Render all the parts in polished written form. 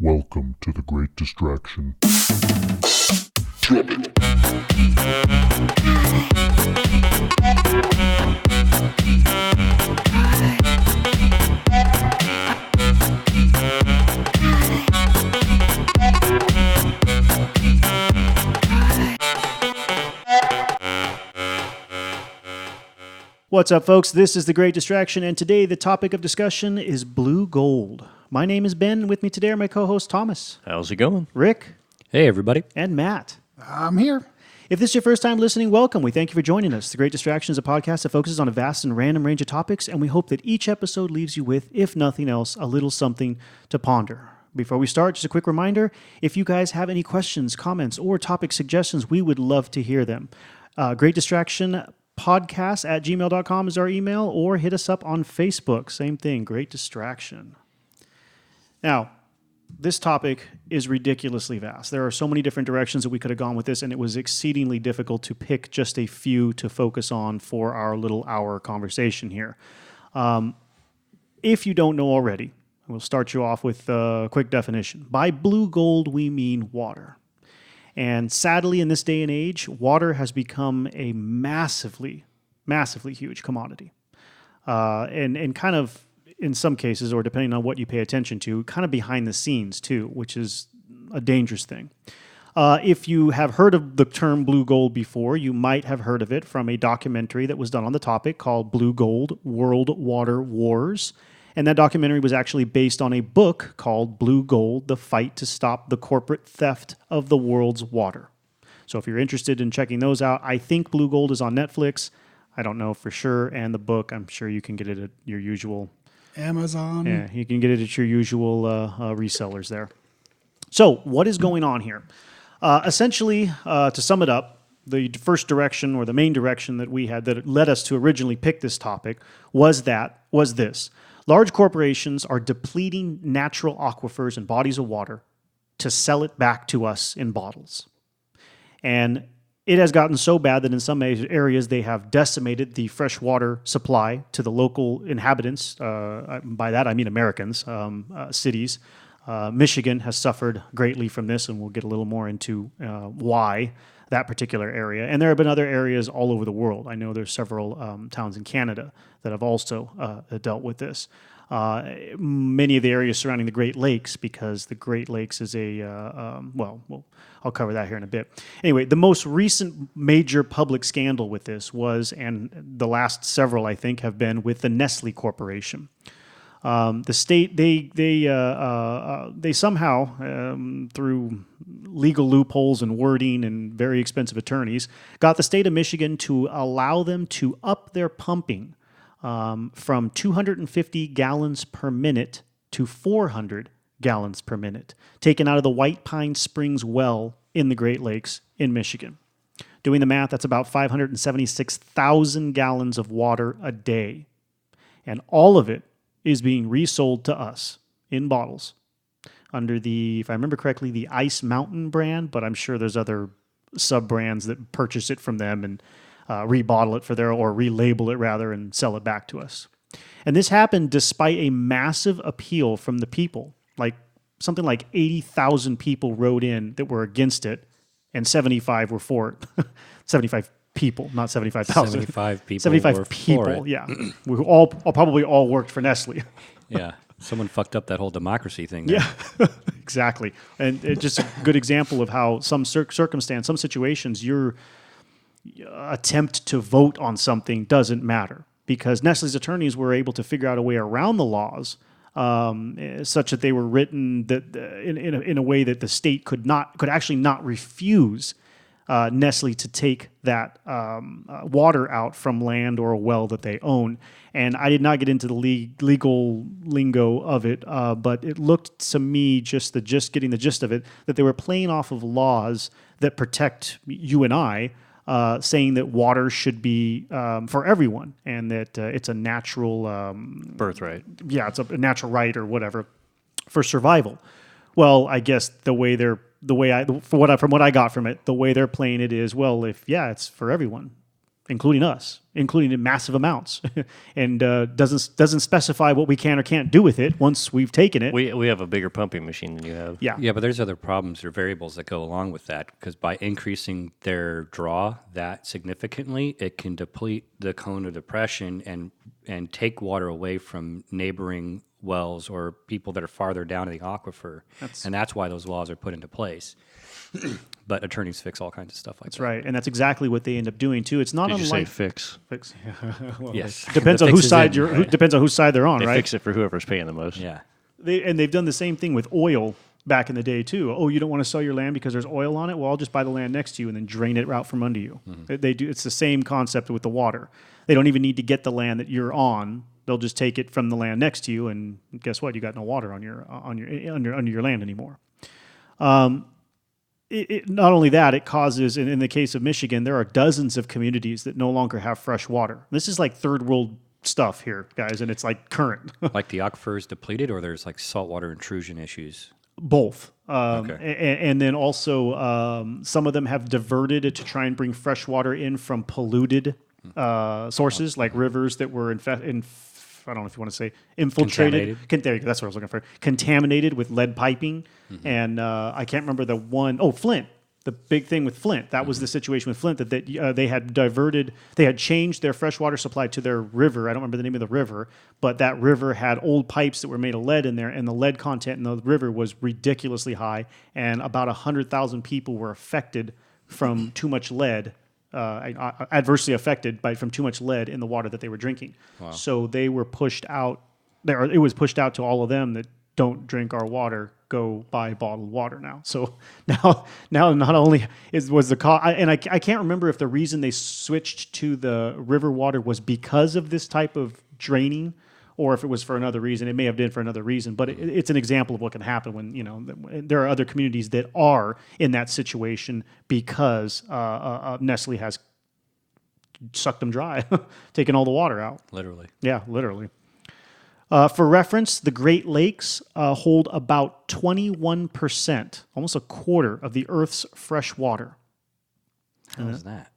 Welcome to the Great Distraction. What's up, folks? This is The Great Distraction, and today the topic of discussion is blue gold. My name is Ben. With me today are my co-host Thomas, How's it going? Rick, Hey, everybody. and Matt. I'm here. If this is your first time listening, welcome. We thank you for joining us. The Great Distraction is a podcast that focuses on a vast and random range of topics, and we hope that each episode leaves you with, if nothing else, a little something to ponder. Before we start, just a quick reminder, if you guys have any questions, comments, or topic suggestions, we would love to hear them. Great Distraction podcast at gmail.com is our email, or hit us up on Facebook. Same thing, Great Distraction. Now, this topic is ridiculously vast. There are so many different directions that we could have gone with this, and it was exceedingly difficult to pick just a few to focus on for our little hour conversation here. If you don't know already, we'll start you off with a quick definition. By blue gold, we mean water. And sadly, in this day and age, water has become a massively, massively huge commodity. And kind of, in some cases, or depending on what you pay attention to, kind of behind the scenes too, which is a dangerous thing. If you have heard of the term blue gold before, you might have heard of it from a documentary that was done on the topic called Blue Gold: World Water Wars. And that documentary was actually based on a book called Blue Gold: The Fight to Stop the Corporate Theft of the World's Water. So if you're interested in checking those out, I think Blue Gold is on Netflix. I don't know for sure. And the book, I'm sure you can get it at your usual... Amazon. Yeah, you can get it at your usual resellers there. So what is going on here? Essentially, to sum it up, the first direction or the main direction that we had that led us to originally pick this topic was this. Large corporations are depleting natural aquifers and bodies of water to sell it back to us in bottles. And it has gotten so bad that in some areas they have decimated the fresh water supply to the local inhabitants. By that I mean Americans, cities. Michigan has suffered greatly from this, and we'll get a little more into why that particular area. And there have been other areas all over the world. I know there's several towns in Canada that have also dealt with this. Many of the areas surrounding the Great Lakes, because the Great Lakes is I'll cover that here in a bit. Anyway, the most recent major public scandal with this was, and the last several, I think, have been with the Nestle Corporation. The state, they somehow, through legal loopholes and wording and very expensive attorneys, got the state of Michigan to allow them to up their pumping from 250 gallons per minute to 400 gallons per minute, taken out of the White Pine Springs well in the Great Lakes in Michigan. Doing the math, that's about 576,000 gallons of water a day. And all of it is being resold to us in bottles under the, if I remember correctly, the Ice Mountain brand, but I'm sure there's other sub-brands that purchase it from them and rebottle it for their, or relabel it rather, and sell it back to us. And this happened despite a massive appeal from the people. Like something like 80,000 people wrote in that were against it, and 75 were for it. 75 people, not 75,000. 75 people 75 were people, for it. yeah. We probably all worked for Nestle. Yeah. Someone fucked up that whole democracy thing there. Yeah, exactly. And it's just a good example of how some circumstance, some situations, your attempt to vote on something doesn't matter, because Nestle's attorneys were able to figure out a way around the laws such that they were written that in a way that the state could actually not refuse Nestle to take that water out from land or a well that they own. And I did not get into the legal lingo of it, but it looked to me, just getting the gist of it, that they were playing off of laws that protect you and I, saying that water should be for everyone, and that it's a natural Birthright. Yeah, it's a natural right or whatever for survival. Well, I guess from what I got from it, the way they're playing it is, well, it's for everyone. including us, including in massive amounts, and doesn't specify what we can or can't do with it once we've taken it. We have a bigger pumping machine than you have. Yeah. Yeah, but there's other problems or variables that go along with that because by increasing their draw that significantly, it can deplete the cone of depression and take water away from neighboring wells or people that are farther down in the aquifer. And that's why those laws are put into place. But attorneys fix all kinds of stuff like That's that. right, and that's exactly what they end up doing too. It's not Did you say unlike fix? fix. Well, Yes. depends The on fix whose is side in, right? depends on whose side they're on, They right? fix it for whoever's paying the most. Yeah. They've done the same thing with oil back in the day too. Oh, you don't want to sell your land because there's oil on it? Well, I'll just buy the land next to you and then drain it out from under you. They do. It's the same concept with the water. They don't even need to get the land that you're on. They'll just take it from the land next to you, and guess what? You got no water on your under your land anymore. Not only that, it causes, in the case of Michigan, there are dozens of communities that no longer have fresh water. This is like third world stuff here, guys, and it's like current. Like the aquifer is depleted or there's like saltwater intrusion issues? Both. Okay. And then also some of them have diverted it to try and bring fresh water in from polluted sources like rivers that were I don't know if you want to say infiltrated. There you go. That's what I was looking for. Contaminated with lead piping. And I can't remember the one. Oh, Flint. The big thing with Flint. That was the situation with Flint that they had diverted. They had changed their freshwater supply to their river. I don't remember the name of the river, but that river had old pipes that were made of lead in there, and the lead content in the river was ridiculously high. And about 100,000 people were affected from too much lead. Adversely affected from too much lead in the water that they were drinking. Wow. So they were pushed out. It was pushed out to all of them that don't drink our water. Go buy bottled water now. So now not only was the cost, and I can't remember if the reason they switched to the river water was because of this type of draining, or if it was for another reason. It may have been for another reason, but it's an example of what can happen when there are other communities that are in that situation because Nestle has sucked them dry, taken all the water out. Literally. Yeah, literally. For reference, the Great Lakes hold about 21%, almost a quarter of the Earth's fresh water. How is that?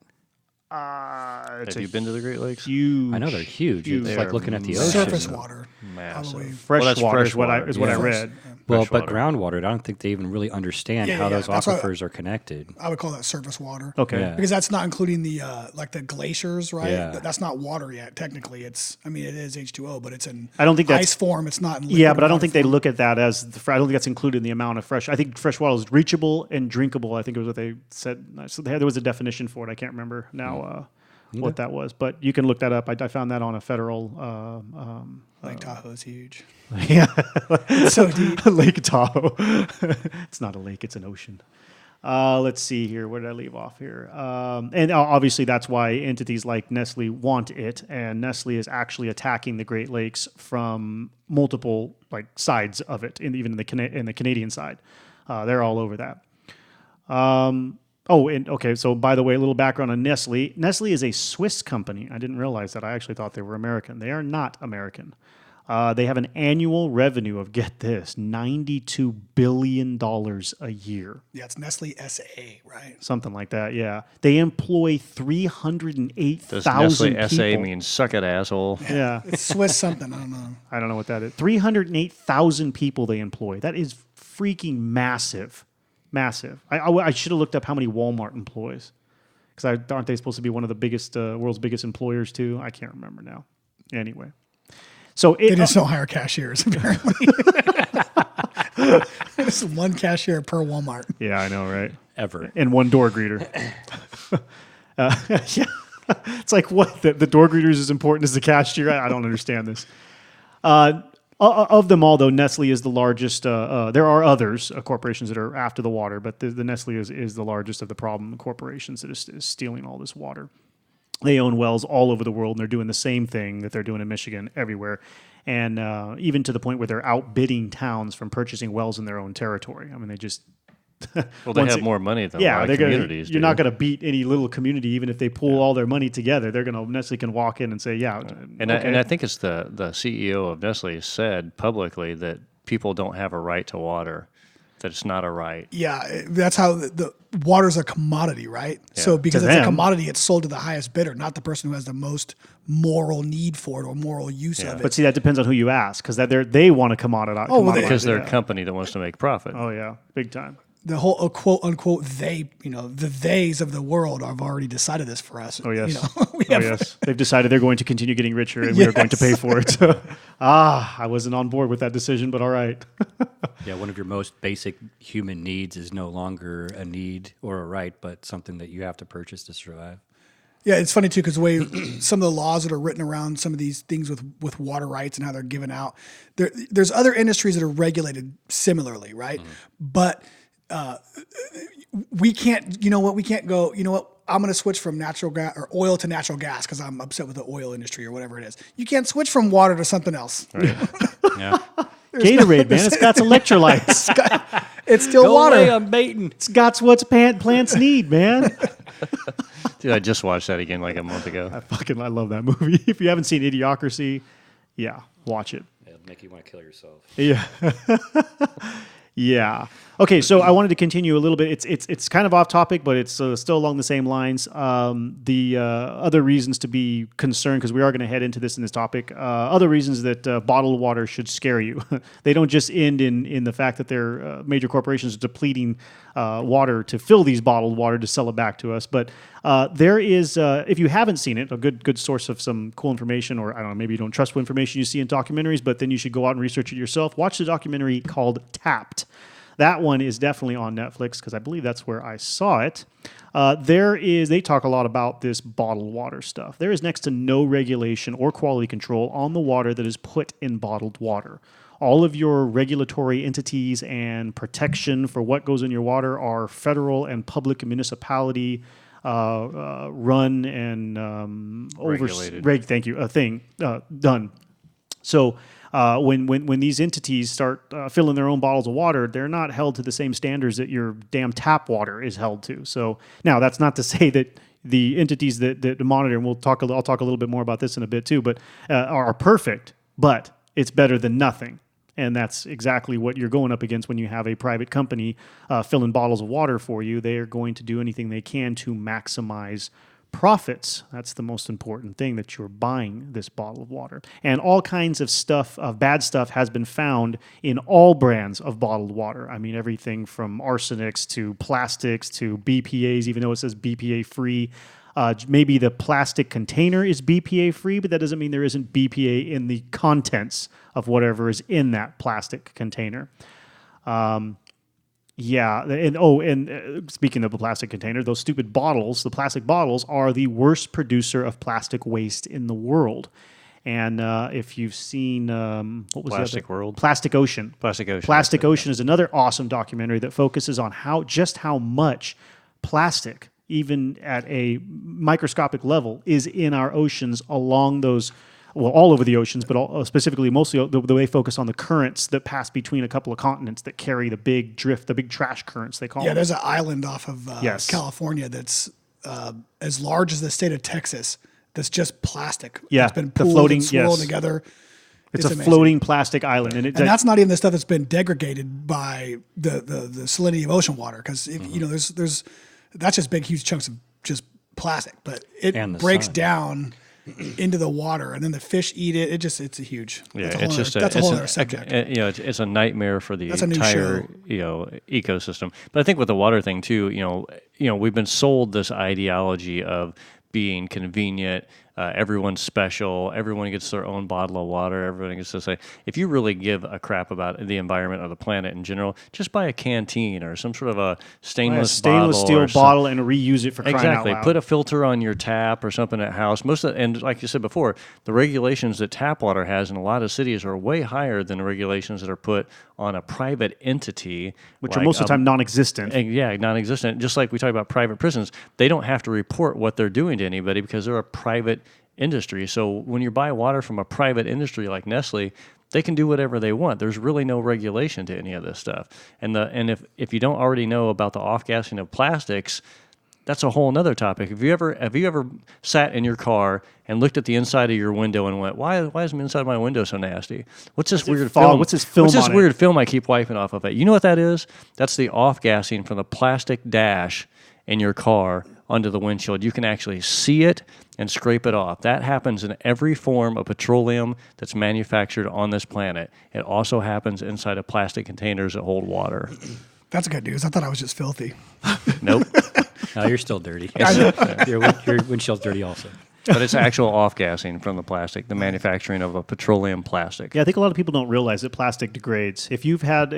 Have you been to the Great Lakes? Huge. I know they're huge. It's They're like looking at the ocean. Surface water. Massive. Probably. Fresh Well, that's water fresh is what water. is what I Yeah. read. Well, Fresh but water. groundwater, I don't think they even really understand how those That's what- aquifers are connected. I would call that surface water. Okay. Yeah. Because that's not including the like the glaciers, right? Yeah. That's not water yet. Technically, it is H2O, but it's in I don't think that's- ice form. It's not in Yeah, liquid but I don't water think they form. look at that as I don't think that's included in the amount of fresh. I think fresh water is reachable and drinkable. I think it was what they said. So there was a definition for it. I can't remember now what that was, but you can look that up. I found that on a federal. Lake Tahoe is huge. Yeah, It's so deep. Lake Tahoe. It's not a lake; it's an ocean. Let's see here. Where did I leave off here? And obviously, that's why entities like Nestle want it, and Nestle is actually attacking the Great Lakes from multiple sides of it, even in the Canadian side. They're all over that. So by the way, a little background on Nestle. Nestle is a Swiss company. I didn't realize that. I actually thought they were American. They are not American. They have an annual revenue of, get this, $92 billion a year. Yeah, it's Nestle SA, right? Something like that, yeah. They employ 308,000 Does Nestle people. SA mean suck it, asshole? Yeah, It's Swiss something. I don't know. I don't know what that is. 308,000 people they employ. That is freaking massive. Massive. I should have looked up how many Walmart employs. Because aren't they supposed to be one of the biggest, world's biggest employers too? I can't remember now. Anyway. So They just don't hire cashiers, apparently. There's one cashier per Walmart. yeah, I know, right? Ever. And one door greeter. Yeah. It's like, what? The door greeter is as important as the cashier? I don't understand this. Of them all, though, Nestle is the largest. There are others, corporations that are after the water, but the Nestle is the largest of the problem corporations that is stealing all this water. They own wells all over the world, and they're doing the same thing that they're doing in Michigan everywhere. And even to the point where they're outbidding towns from purchasing wells in their own territory. I mean, they just... Well, they have more money than a lot of they're communities you're not going to beat any little community, even if they pool all their money together. They're going to Nestle can walk in and say, And I think it's the CEO of Nestle said publicly that people don't have a right to water. that it's not a right. Yeah, that's how the water's a commodity, right? Yeah. So because To it's a them. commodity, it's sold to the highest bidder, not the person who has the most moral need for it or moral use of it. But see, that depends on who you ask, because they want to commoditize. Oh, well, Because they're a company that wants to make profit. Oh yeah, big time. The whole quote unquote they, the theys of the world have already decided this for us. Oh yes. We Oh have, yes. They've decided they're going to continue getting richer, and we are going to pay for it. I wasn't on board with that decision, but all right. Yeah, one of your most basic human needs is no longer a need or a right, but something that you have to purchase to survive. Yeah, it's funny too because the way some of the laws that are written around some of these things with water rights and how they're given out, there's other industries that are regulated similarly, right? But we can't. You know what? We can't go. You know what? I'm going to switch from natural gas or oil to natural gas because I'm upset with the oil industry or whatever it is. You can't switch from water to something else. Right. Yeah. Gatorade, man, it's got electrolytes. It's still Go water. away, I'm baiting. It's got what plants need, man. Dude, I just watched that again like a month ago. I love that movie. If you haven't seen Idiocracy, yeah, watch it. It'll make you want to kill yourself. Yeah. Yeah. Okay, so I wanted to continue a little bit. It's kind of off topic, but it's still along the same lines. The other reasons to be concerned, because we are going to head into this in this topic, other reasons that bottled water should scare you. They don't just end in the fact that they're major corporations depleting water to fill these bottled water to sell it back to us. But there is, if you haven't seen it, a good source of some cool information, or I don't know, maybe you don't trust what information you see in documentaries, but then you should go out and research it yourself. Watch the documentary called Tapped. That one is definitely on Netflix because I believe that's where I saw it. They talk a lot about this bottled water stuff. There is next to no regulation or quality control on the water that is put in bottled water. All of your regulatory entities and protection for what goes in your water are federal and public municipality run and Regulated. done. So when these entities start filling their own bottles of water, they're not held to the same standards that your damn tap water is held to. So now that's not to say that the entities that monitor, and I'll talk a little bit more about this in a bit too, but are perfect, but it's better than nothing. And that's exactly what you're going up against when you have a private company filling bottles of water for you. They are going to do anything they can to maximize profits. That's the most important thing, that you're buying this bottle of water. And all kinds of stuff, of bad stuff, has been found in all brands of bottled water. I mean, everything from arsenics to plastics to BPAs, even though it says BPA free. Maybe the plastic container is BPA free, but that doesn't mean there isn't BPA in the contents of whatever is in that plastic container. Yeah, and speaking of the plastic container, those stupid bottles, the plastic bottles, are the worst producer of plastic waste in the world. And if you've seen, what was Plastic the other? World? Plastic Ocean. Plastic Ocean. Plastic Ocean is another awesome documentary that focuses on how much plastic, even at a microscopic level, is in our oceans along those, well, all over the oceans, but specifically mostly the way they focus on the currents that pass between a couple of continents that carry the big drift, the big trash currents, they call them. Yeah, there's an island off of Yes. California that's as large as the state of Texas that's just plastic. Yeah, It's been the pooled floating- and swirled yes. together. It's a amazing. floating plastic island. And And that's not even the stuff that's been degraded by the salinity of ocean water. Because, there's that's just big, huge chunks of just plastic. But it And the breaks sun. down into the water, and then the fish eat it. It's a huge. Yeah, that's a whole other subject. It's a nightmare for the That's a new entire ecosystem. But I think with the water thing too, we've been sold this ideology of being convenient. Everyone's special. Everyone gets their own bottle of water. Everyone gets to say, if you really give a crap about the environment or the planet in general, just buy a canteen or some sort of a stainless steel bottle and reuse it for crying Exactly. out loud. Put a filter on your tap or something at house. And like you said before, the regulations that tap water has in a lot of cities are way higher than the regulations that are put on a private entity, which are most of the time non-existent. Yeah, non-existent. Just like we talk about private prisons, they don't have to report what they're doing to anybody because they're a private industry. So when you buy water from a private industry like Nestle, they can do whatever they want. There's really no regulation to any of this stuff. And if you don't already know about the off-gassing of plastics, that's a whole nother topic. Have you ever sat in your car and looked at the inside of your window and went, why is the inside of my window so nasty? What's this weird film? What's this film What's this on weird it? film I keep wiping off of it? You know what that is? That's the off-gassing from the plastic dash in your car onto the windshield. You can actually see it and scrape it off. That happens in every form of petroleum that's manufactured on this planet. It also happens inside of plastic containers that hold water. That's good news. I thought I was just filthy. Nope. No, you're still dirty. Your windshield's dirty also. But it's actual off-gassing from the plastic, the manufacturing of a petroleum plastic. Yeah, I think a lot of people don't realize that plastic degrades. If you had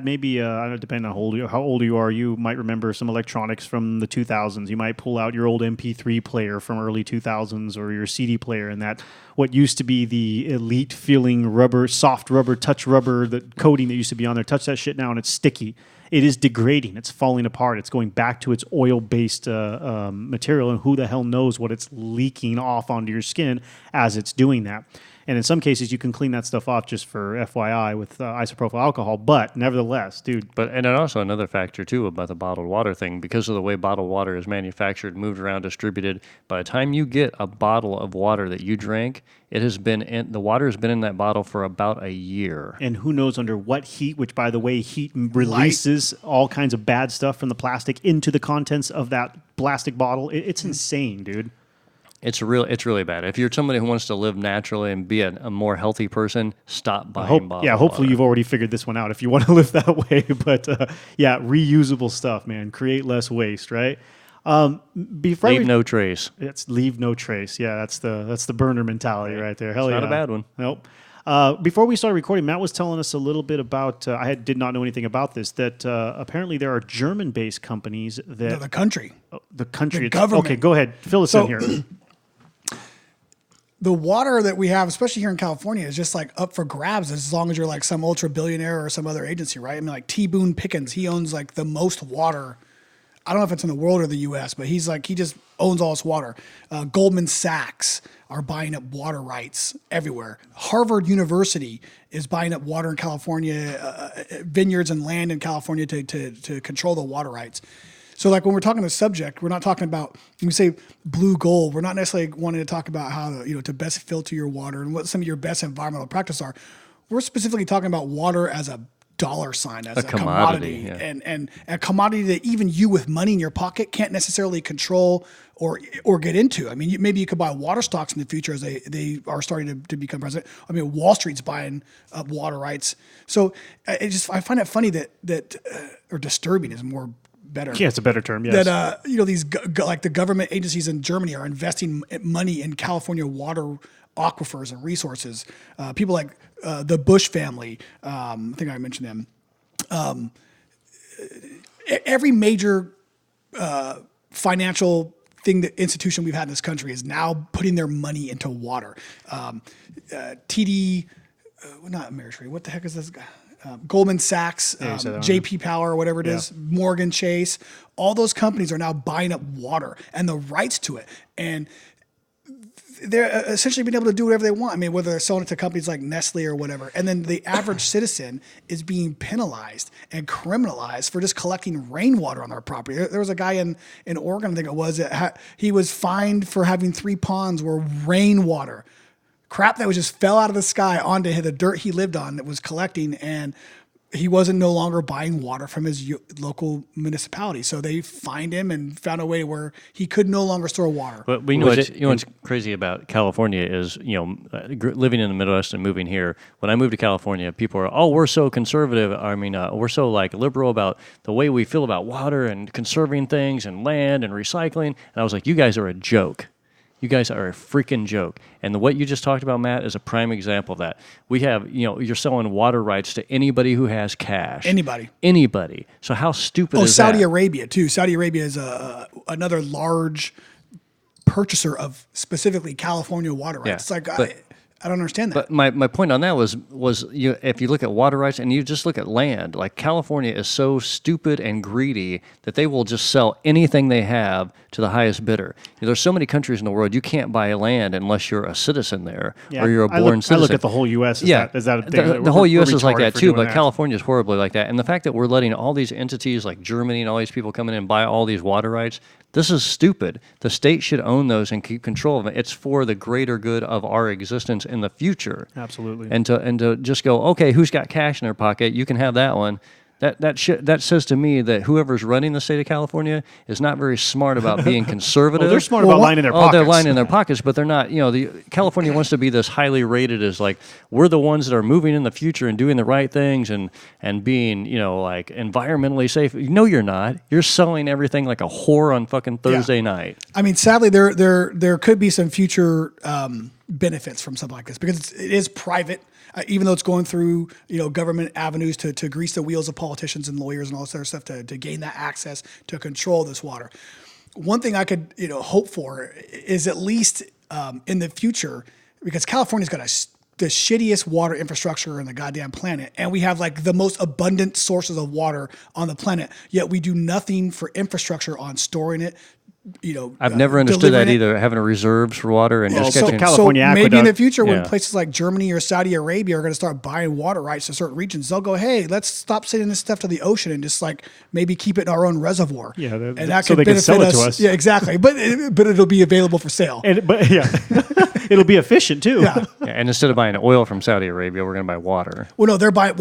maybe, I don't know, depending on how old you are, you might remember some electronics from the 2000s. You might pull out your old MP3 player from early 2000s or your CD player, and that what used to be the elite feeling rubber, soft rubber, touch rubber, the coating that used to be on there. Touch that shit now, and it's sticky. It is degrading. It's falling apart. It's going back to its oil-based material, and who the hell knows what it's leaking off onto your skin as it's doing that. And in some cases, you can clean that stuff off just for FYI with isopropyl alcohol. But nevertheless, dude. And then also another factor, too, about the bottled water thing, because of the way bottled water is manufactured, moved around, distributed, by the time you get a bottle of water that you drink, the water has been in that bottle for about a year. And who knows under what heat, which, by the way, heat releases all kinds of bad stuff from the plastic into the contents of that plastic bottle. It's insane, dude. It's really bad. If you're somebody who wants to live naturally and be a more healthy person, stop buying bottled hopefully water. you've already figured this one out if you want to live that way. But reusable stuff, man. Create less waste, right? Leave no trace. It's leave no trace. Yeah, that's the burner mentality right there. Hell It's yeah. not a bad one. Nope. Before we started recording, Matt was telling us a little bit about. I did not know anything about this. That apparently there are German-based companies that The country. the country. The government. Okay, go ahead. Fill us in here. The water that we have, especially here in California, is just like up for grabs as long as you're like some ultra billionaire or some other agency, right? I mean, like T. Boone Pickens, he owns like the most water. I don't know if it's in the world or the U.S., but he just owns all this water. Goldman Sachs are buying up water rights everywhere. Harvard University is buying up water in California, vineyards and land in California to control the water rights. So like when we're talking the subject, we're not talking about, when we say blue gold, we're not necessarily wanting to talk about how to best filter your water and what some of your best environmental practices are. We're specifically talking about water as a dollar sign, as a commodity. Yeah. And a commodity that even you with money in your pocket can't necessarily control or get into. I mean, maybe you could buy water stocks in the future as they are starting to become present. I mean, Wall Street's buying up water rights. So I find it funny that or disturbing is more better. Yeah, it's a better term. Yes. That these like the government agencies in Germany are investing money in California water aquifers and resources. People like the Bush family. I think I mentioned them. Every major financial institution we've had in this country is now putting their money into water. TD, not Ameritrade. What the heck is this guy? Goldman Sachs, JP Power, whatever it is, Morgan Chase, all those companies are now buying up water and the rights to it. And they're essentially being able to do whatever they want. I mean, whether they're selling it to companies like Nestle or whatever. And then the average citizen is being penalized and criminalized for just collecting rainwater on their property. There was a guy in Oregon, I think it was, he was fined for having 3 ponds where rainwater, crap that was just fell out of the sky onto the dirt he lived on that was collecting, and he wasn't no longer buying water from his local municipality. So they fined him and found a way where he could no longer store water. But we know what's crazy about California is, living in the Midwest and moving here. When I moved to California, people are, we're so conservative. I mean, we're so like liberal about the way we feel about water and conserving things and land and recycling. And I was like, you guys are a joke. You guys are a freaking joke. And what you just talked about, Matt, is a prime example of that. We have, you're selling water rights to anybody who has cash. Anybody. So how stupid is Saudi that? Arabia, too. Saudi Arabia is another large purchaser of specifically California water rights. Yeah, It's like, I don't understand that. But my point on that was if you look at water rights and you just look at land, like California is so stupid and greedy that they will just sell anything they have to the highest bidder. There's so many countries in the world you can't buy land unless you're a citizen there or you're a born citizen. I look at the whole U.S. Is that a thing? The whole U.S. is like that too, but California is horribly like that. And the fact that we're letting all these entities like Germany and all these people come in and buy all these water rights, This is stupid. The state should own those and keep control of it. It's for the greater good of our existence in the future. Absolutely. And to just go, okay, who's got cash in their pocket? You can have that one. That says to me that whoever's running the state of California is not very smart about being conservative. Well, they're smart about lining their pockets. Oh, they're lining their pockets, but they're not. The California wants to be this highly rated as like we're the ones that are moving in the future and doing the right things and being like environmentally safe. No, you're not. You're selling everything like a whore on fucking Thursday night. I mean, sadly, there could be some future benefits from something like this because it is private. Even though it's going through, government avenues to grease the wheels of politicians and lawyers and all this other stuff to gain that access to control this water. One thing I could, hope for is at least in the future, because California's got the shittiest water infrastructure on the goddamn planet, and we have like the most abundant sources of water on the planet, yet we do nothing for infrastructure on storing it. I've never understood that either, having a reserves for water and just catching. California so maybe in the future, when Yeah. places like Germany or Saudi Arabia are going to start buying water rights to certain regions, they'll go, "Hey, let's stop sending this stuff to the ocean and just like maybe keep it in our own reservoir." Yeah, and that so could they can benefit sell it to us. Yeah, exactly. But it'll be available for sale. But yeah, it'll be efficient too. Yeah. Yeah, and instead of buying oil from Saudi Arabia, we're going to buy water. Well, no, they're buying.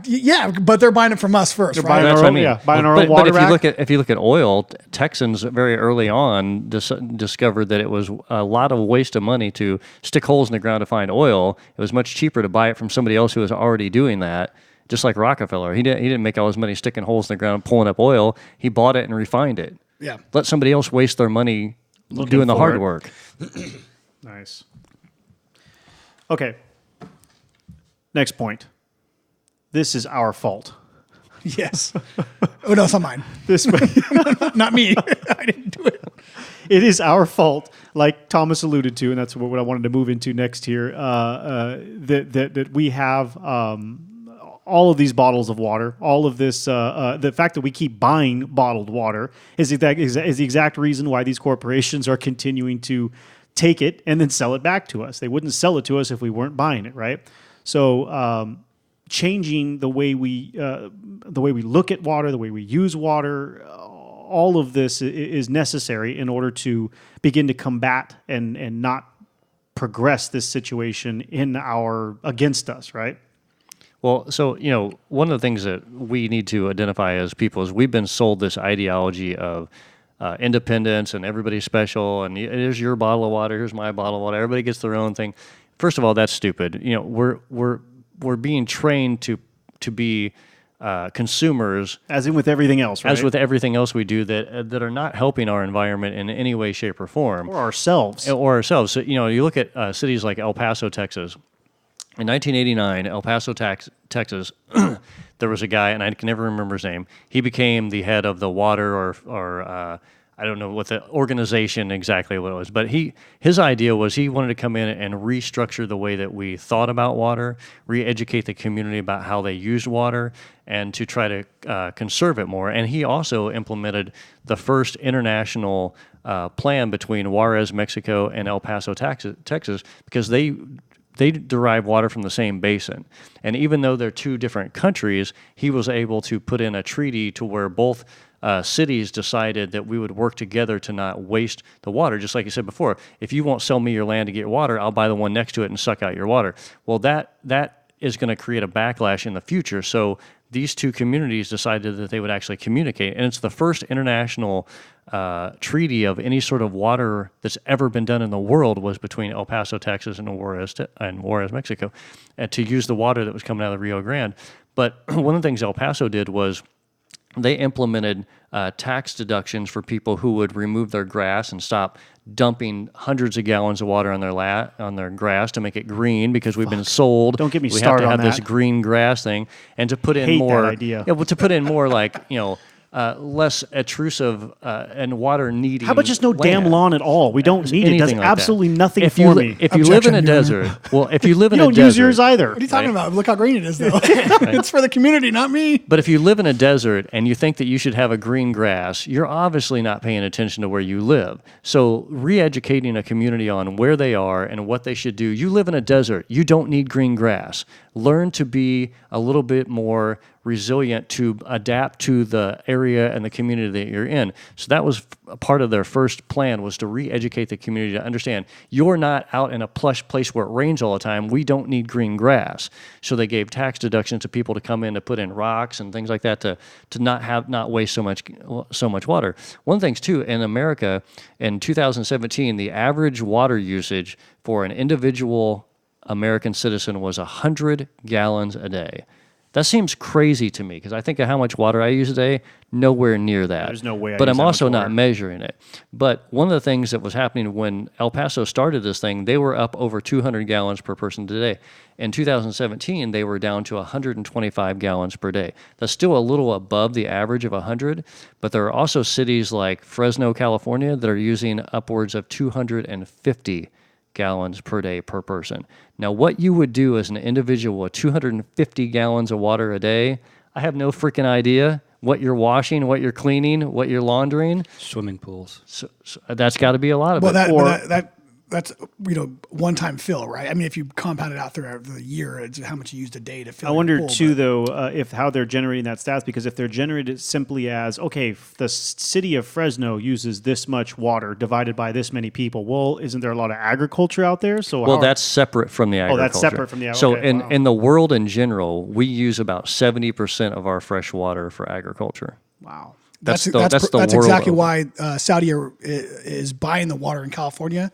Yeah, but they're buying it from us first, right? buying That's our what own- I mean. yeah, buying our but, own water But rack. if you look at oil, Texans very early on discovered that it was a lot of waste of money to stick holes in the ground to find oil. It was much cheaper to buy it from somebody else who was already doing that. Just like Rockefeller, he didn't make all his money sticking holes in the ground, pulling up oil. He bought it and refined it. Yeah. Let somebody else waste their money doing the for hard it. work. Nice. Okay. Next point. This is our fault. Yes. Oh no, it's not mine. This Not me. I didn't do it. it is our fault, like Thomas alluded to, and that's what I wanted to move into next here. That we have all of these bottles of water, all of this. The fact that we keep buying bottled water is the exact reason why these corporations are continuing to take it and then sell it back to us. They wouldn't sell it to us if we weren't buying it, right? So changing the way we look at water, the way we use water, all of this is necessary in order to begin to combat and not progress this situation against us, right? Well, so, one of the things that we need to identify as people is we've been sold this ideology of independence and everybody's special and here's your bottle of water, here's my bottle of water, everybody gets their own thing. First of all, that's stupid. We're being trained to be consumers, As in with everything else, right? as with everything else we do that are not helping our environment in any way, shape, or form. or ourselves. So, you look at cities like El Paso, Texas. In 1989, El Paso, Texas, there was a guy, and I can never remember his name. He became the head of the water or I don't know what the organization exactly what it was, but his idea was he wanted to come in and restructure the way that we thought about water, re-educate the community about how they used water, and to try to conserve it more. And he also implemented the first international plan between Juarez, Mexico, and El Paso, Texas, because they derive water from the same basin. And even though they're two different countries, he was able to put in a treaty to where both cities decided that we would work together to not waste the water. Just like you said before, if you won't sell me your land to get water, I'll buy the one next to it and suck out your water. Well, that is going to create a backlash in the future. So these two communities decided that they would actually communicate. And it's the first international treaty of any sort of water that's ever been done in the world was between El Paso, Texas and Juarez, Mexico, to use the water that was coming out of the Rio Grande. But one of the things El Paso did was they implemented tax deductions for people who would remove their grass and stop dumping hundreds of gallons of water on their grass to make it green, because we've been sold. Don't get me we started have to on have this that. green grass thing, and to put in Hate that more idea. Yeah, well, to put in more like less intrusive and water needy. How about just no damn land. lawn at all? We don't need it. Anything Does like that. absolutely nothing If for you me. if you live in a Objection, desert, well, if you live in You a don't desert, use yours either. What are you talking about? Look how green it is, though. It's for the community, not me. But if you live in a desert and you think that you should have a green grass, you're obviously not paying attention to where you live. So re-educating a community on where they are and what they should do. You live in a desert. You don't need green grass. learn to be a little bit more resilient to adapt to the area and the community that you're in. So that was a part of their first plan, was to re-educate the community to understand you're not out in a plush place where it rains all the time. We don't need green grass. So they gave tax deductions to people to come in to put in rocks and things like that to not waste so much water. One of the things too, in America in 2017, the average water usage for an individual American citizen was 100 gallons a day. That seems crazy to me because I think of how much water I use a day, nowhere near that. There's no way I But use I'm that also much not water. measuring it. But one of the things that was happening when El Paso started this thing, they were up over 200 gallons per person today. In 2017, they were down to 125 gallons per day. That's still a little above the average of 100, but there are also cities like Fresno, California, that are using upwards of 250 gallons per day per person. Now, what you would do as an individual with 250 gallons of water a day, I have no freaking idea what you're washing, what you're cleaning, what you're laundering. Swimming pools. So that's got to be a lot of Well, it. that's one-time fill, right? I mean, if you compound it out throughout the year, it's how much you used a day to fill. I your wonder pool, too, but- though, if how they're generating that stats, because if they're generated simply as, okay, the city of Fresno uses this much water divided by this many people, well, isn't there a lot of agriculture out there? So Well, that's separate from the agriculture. that's separate from the So okay, wow. in the world in general, we use about 70% of our fresh water for agriculture. wow. That's That's the world exactly over. why Saudi is buying the water in California.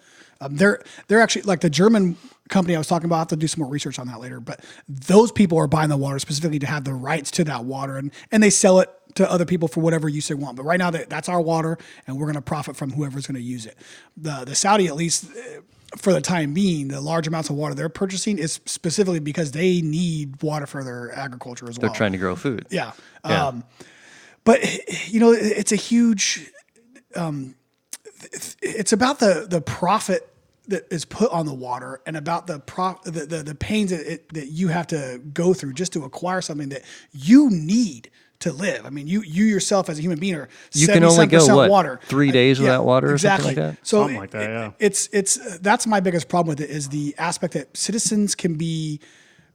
They're actually like the German company I was talking about. I have to do some more research on that later. But those people are buying the water specifically to have the rights to that water, and they sell it to other people for whatever use they want. But right now, that's our water, and we're going to profit from whoever's going to use it. The Saudi, at least for the time being, the large amounts of water they're purchasing is specifically because they need water for their agriculture as well. They're trying to grow food. Yeah. Yeah. But it's a huge. It's about the profit that is put on the water, and about the pains that you have to go through just to acquire something that you need to live. I mean, you yourself as a human being are You can only go, 77% what, water. 3 days without water or exactly. something like that? So Something like that, yeah. It's that's my biggest problem with it, is the aspect that citizens can be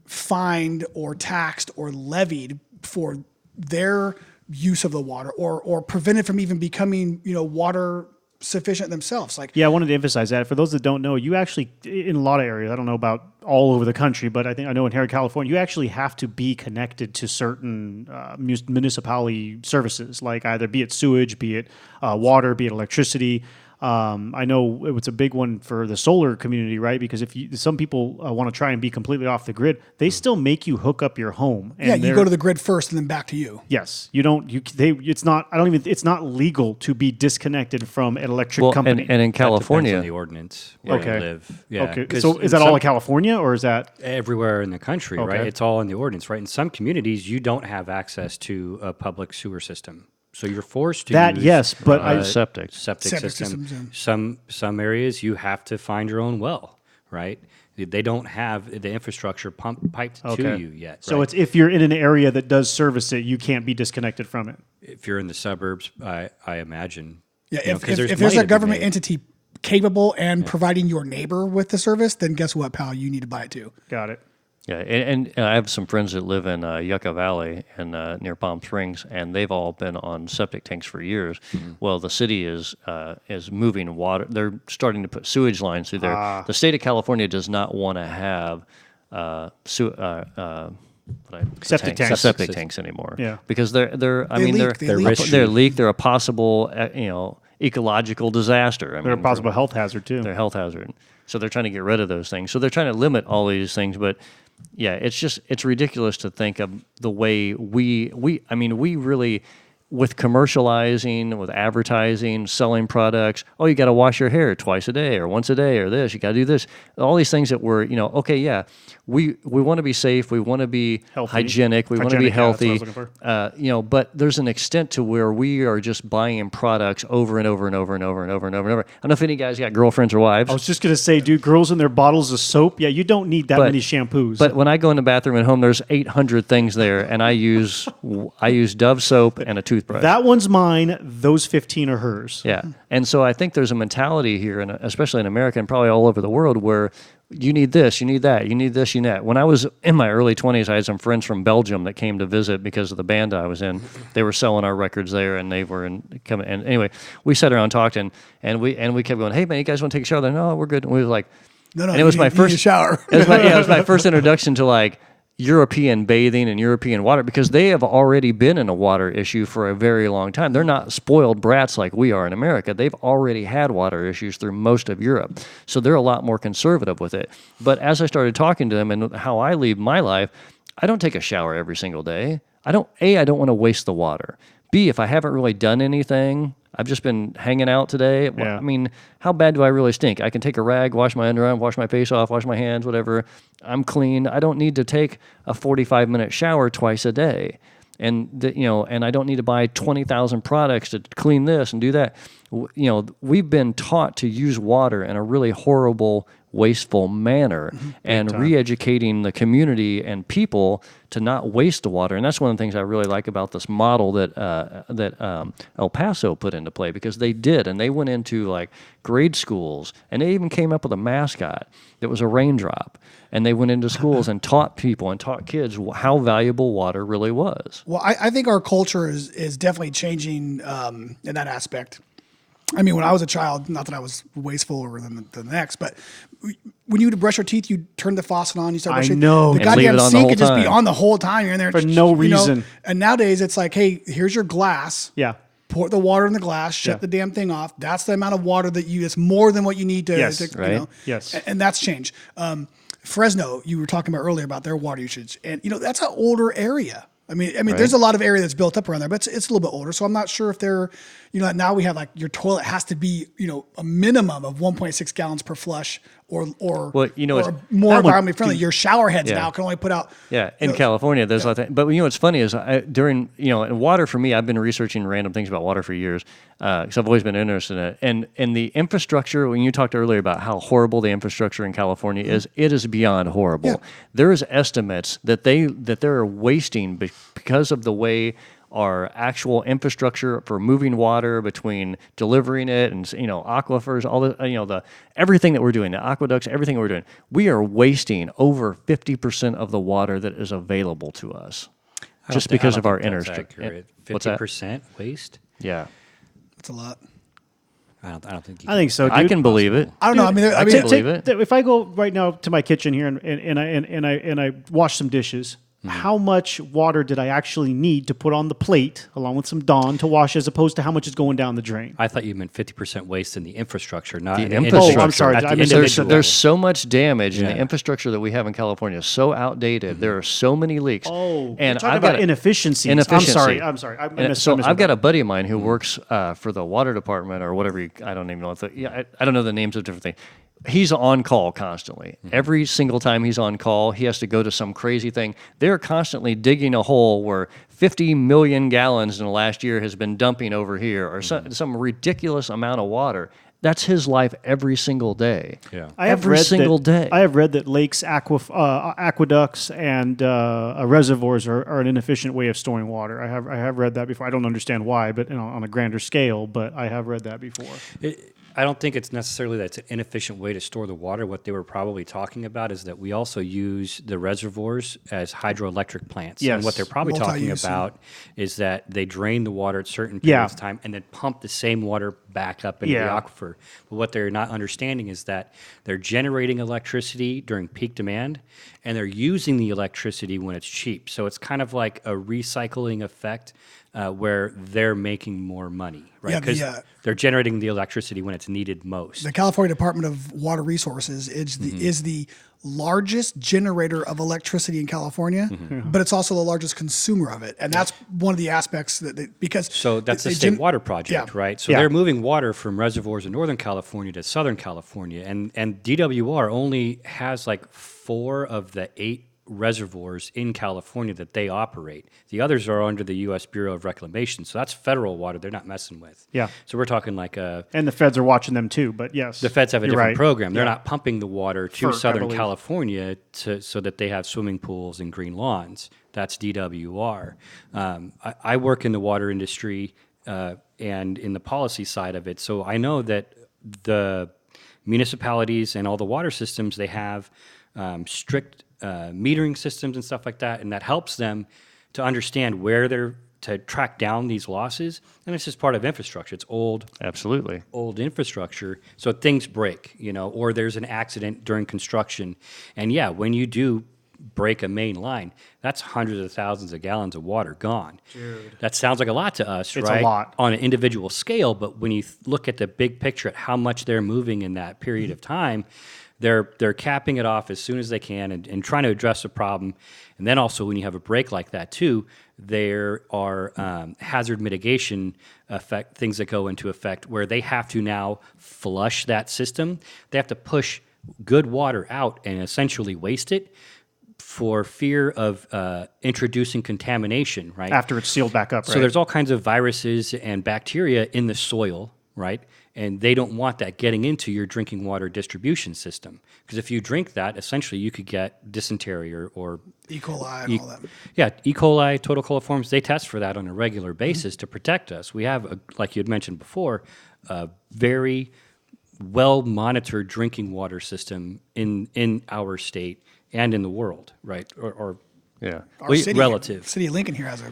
fined or taxed or levied for their use of the water, or prevented from even becoming water sufficient themselves. Like, Yeah, I wanted to emphasize that. For those that don't know, you actually, in a lot of areas, I don't know about all over the country, but I know in here in California, you actually have to be connected to certain municipality services, like either be it sewage, be it water, be it electricity. I know it's a big one for the solar community, right? Because some people want to try and be completely off the grid, they still make you hook up your home. And you go to the grid first and then back to you. Yes, you don't. It's not. I don't even. It's not legal to be disconnected from an electric company. And in Depends California, on the ordinance where Okay. you live. Yeah. Okay, 'Cause so is in that all some- in California, or is that? everywhere in the country, Okay. right? It's all in the ordinance, right? In some communities, you don't have access to a public sewer system, so you're forced to That use yes, but I septic. septic Septic system. systems, Some areas you have to find your own well, right? They don't have the infrastructure piped to you yet. So right? it's if you're in an area that does service it, you can't be disconnected from it. if you're in the suburbs, I imagine. Yeah, you know, if 'cause there's money a to be government made. entity capable and providing your neighbor with the service, then guess what, pal? You need to buy it too. Got it. Yeah, and I have some friends that live in Yucca Valley and near Palm Springs, and they've all been on septic tanks for years. Mm-hmm. Well, the city is moving water. They're starting to put sewage lines through there. The state of California does not want to have Septic tanks. septic tanks anymore. Yeah. because they're leak. They leak. they're leak. They're a possible ecological disaster. They're a possible health hazard too. They're a health hazard. So they're trying to get rid of those things. So they're trying to limit all these things. But yeah, it's ridiculous to think of the way we really, with commercializing, with advertising, selling products, you got to wash your hair twice a day or once a day or this, you got to do this. All these things that were, okay, yeah, we want to be safe, we want to be Healthy. hygienic, we want to be Hygienic, yeah, that's what I healthy, was looking for. but there's an extent to where we are just buying products over and over and over and over and over and over and over. I don't know if any guys got girlfriends or wives. I was just gonna say, dude, girls in their bottles of soap. Yeah, you don't need that many shampoos. But when I go in the bathroom at home, there's 800 things there, and I use Dove soap and a toothbrush. toothbrush. That one's mine. Those 15 are hers. Yeah. And so I think there's a mentality here, and especially in America and probably all over the world, where you need this, you need that, you need this, you need that. When I was in my early 20s, I had some friends from Belgium that came to visit because of the band I was in. They were selling our records there, and they were coming. And anyway, we sat around talking, and we kept going, hey, man, you guys want to take a shower? They're, no, we're good. And we were like, No, and it was my first shower. it was my first introduction to like European bathing and European water, because they have already been in a water issue for a very long time. They're not spoiled brats like we are in America. They've already had water issues through most of Europe. So they're a lot more conservative with it. But as I started talking to them and how I lead my life, I don't take a shower every single day. I don't want to waste the water. B, if I haven't really done anything, I've just been hanging out today. Well, Yeah. I mean, how bad do I really stink? I can take a rag, wash my underarm, wash my face off, wash my hands, whatever. I'm clean. I don't need to take a 45-minute shower twice a day. And and I don't need to buy 20,000 products to clean this and do that. We've been taught to use water in a really horrible, wasteful manner, and re-educating the community and people to not waste the water. And that's one of the things I really like about this model that El Paso put into play, because they did, and they went into like grade schools, and they even came up with a mascot that was a raindrop. And they went into schools and taught people and taught kids how valuable water really was. Well, I think our culture is definitely changing in that aspect. I mean, when I was a child, not that I was wasteful than the next, but when you would brush your teeth, you turn the faucet on, you start brushing. I know. The And leave it goddamn on the sink whole could just be time. on the whole time. You're in there For no reason. And nowadays, it's like, hey, here's your glass. Yeah. Pour the water in the glass, shut the damn thing off. That's the amount of water that it's more than what you need to, Yes, right? Yes. And that's changed. Fresno, you were talking about earlier about their water usage, and that's an older area. I mean, there's a lot of area that's built up around there, but it's a little bit older. So I'm not sure if they're, now we have like your toilet has to be, a minimum of 1.6 gallons per flush, or Well, or it's- more that one- environmentally friendly. Your shower heads Yeah. now can only put out. Yeah, in California, there's a lot of things. But what's funny is during, and water for me, I've been researching random things about water for years, because I've always been interested in it. And the infrastructure, when you talked earlier about how horrible the infrastructure in California is, it is beyond horrible. Yeah. There is estimates that they're wasting because of the way our actual infrastructure for moving water between delivering it and aquifers, all the everything that we're doing, the aqueducts, everything we're doing, we are wasting over 50% of the water that is available to us, just because of our infrastructure. 50% waste? Yeah, That's a lot. I don't think. I think so, dude. I can believe it. I don't know. I mean, I can believe it. If I go right now to my kitchen here and I wash some dishes, how much water did I actually need to put on the plate along with some Dawn to wash, as opposed to how much is going down the drain? I thought you meant 50% waste in the infrastructure, not in the infrastructure. Oh, I'm sorry. At I the misunderstood. individual There's level. so much damage in the Yeah. infrastructure that we have in California, so outdated. There are so many leaks. Oh, and you're talking about inefficiencies. Inefficiency. I'm sorry. I And missed so that. I've got a buddy of mine who works for the water department or whatever. I don't even know. I don't know the names of different things. He's on call constantly. Every single time he's on call, he has to go to some crazy thing. They're constantly digging a hole where 50 million gallons in the last year has been dumping over here, or some ridiculous amount of water. That's his life every single day. Yeah. Every single day. I have read that lakes, aqueducts, and reservoirs are an inefficient way of storing water. I have read that before. I don't understand why, but on a grander scale. But I have read that before. I don't think it's necessarily that it's an inefficient way to store the water. What they were probably talking about is that we also use the reservoirs as hydroelectric plants. Yes. And what they're probably talking Multi-use, about is that they drain the water at certain periods of time and then pump the same water back up into the aquifer. But what they're not understanding is that they're generating electricity during peak demand and they're using the electricity when it's cheap. So it's kind of like a recycling effect where they're making more money, right? Yeah, Because they're generating the electricity when it's needed most. The California Department of Water Resources is the largest generator of electricity in California, but it's also the largest consumer of it, and that's one of the aspects because So that's the they state water project, yeah. right? So Yeah. they're moving water from reservoirs in Northern California to Southern California, and DWR only has like 4 of the 8 reservoirs in California that they operate. The others are under the U.S. Bureau of Reclamation, so that's federal water they're not messing with. Yeah. So we're talking like a... And the feds are watching them too, but yes. The feds have a you're different right. program. They're Yeah. not pumping the water to FERC, I Southern believe. California so that they have swimming pools and green lawns. That's DWR. I work in the water industry and in the policy side of it, so I know that the municipalities and all the water systems, they have strict metering systems and stuff like that, and that helps them to understand where they're to track down these losses. And it's just part of infrastructure. It's old infrastructure, so things break, or there's an accident during construction. And yeah, when you do break a main line, that's hundreds of thousands of gallons of water gone. Dude. That sounds like a lot to us, It's right? a lot. On an individual scale, but when you look at the big picture at how much they're moving in that period of time, they're capping it off as soon as they can and trying to address the problem. And then also when you have a break like that too, there are hazard mitigation things that go into effect where they have to now flush that system. They have to push good water out and essentially waste it for fear of introducing contamination, right? After it's sealed back up, right? So there's all kinds of viruses and bacteria in the soil, right? And they don't want that getting into your drinking water distribution system. Because if you drink that, essentially you could get dysentery or E. coli and all that. Yeah, E. coli, total coliforms, they test for that on a regular basis to protect us. We have, like you had mentioned before, a very well-monitored drinking water system in our state and in the world, right? Or Yeah. Our city, relative. City of Lincoln here has a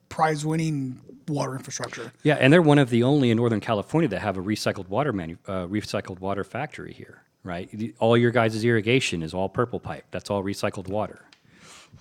prize-winning water infrastructure. Yeah, and they're one of the only in Northern California that have a recycled water factory here, right? All your guys' irrigation is all purple pipe. That's all recycled water.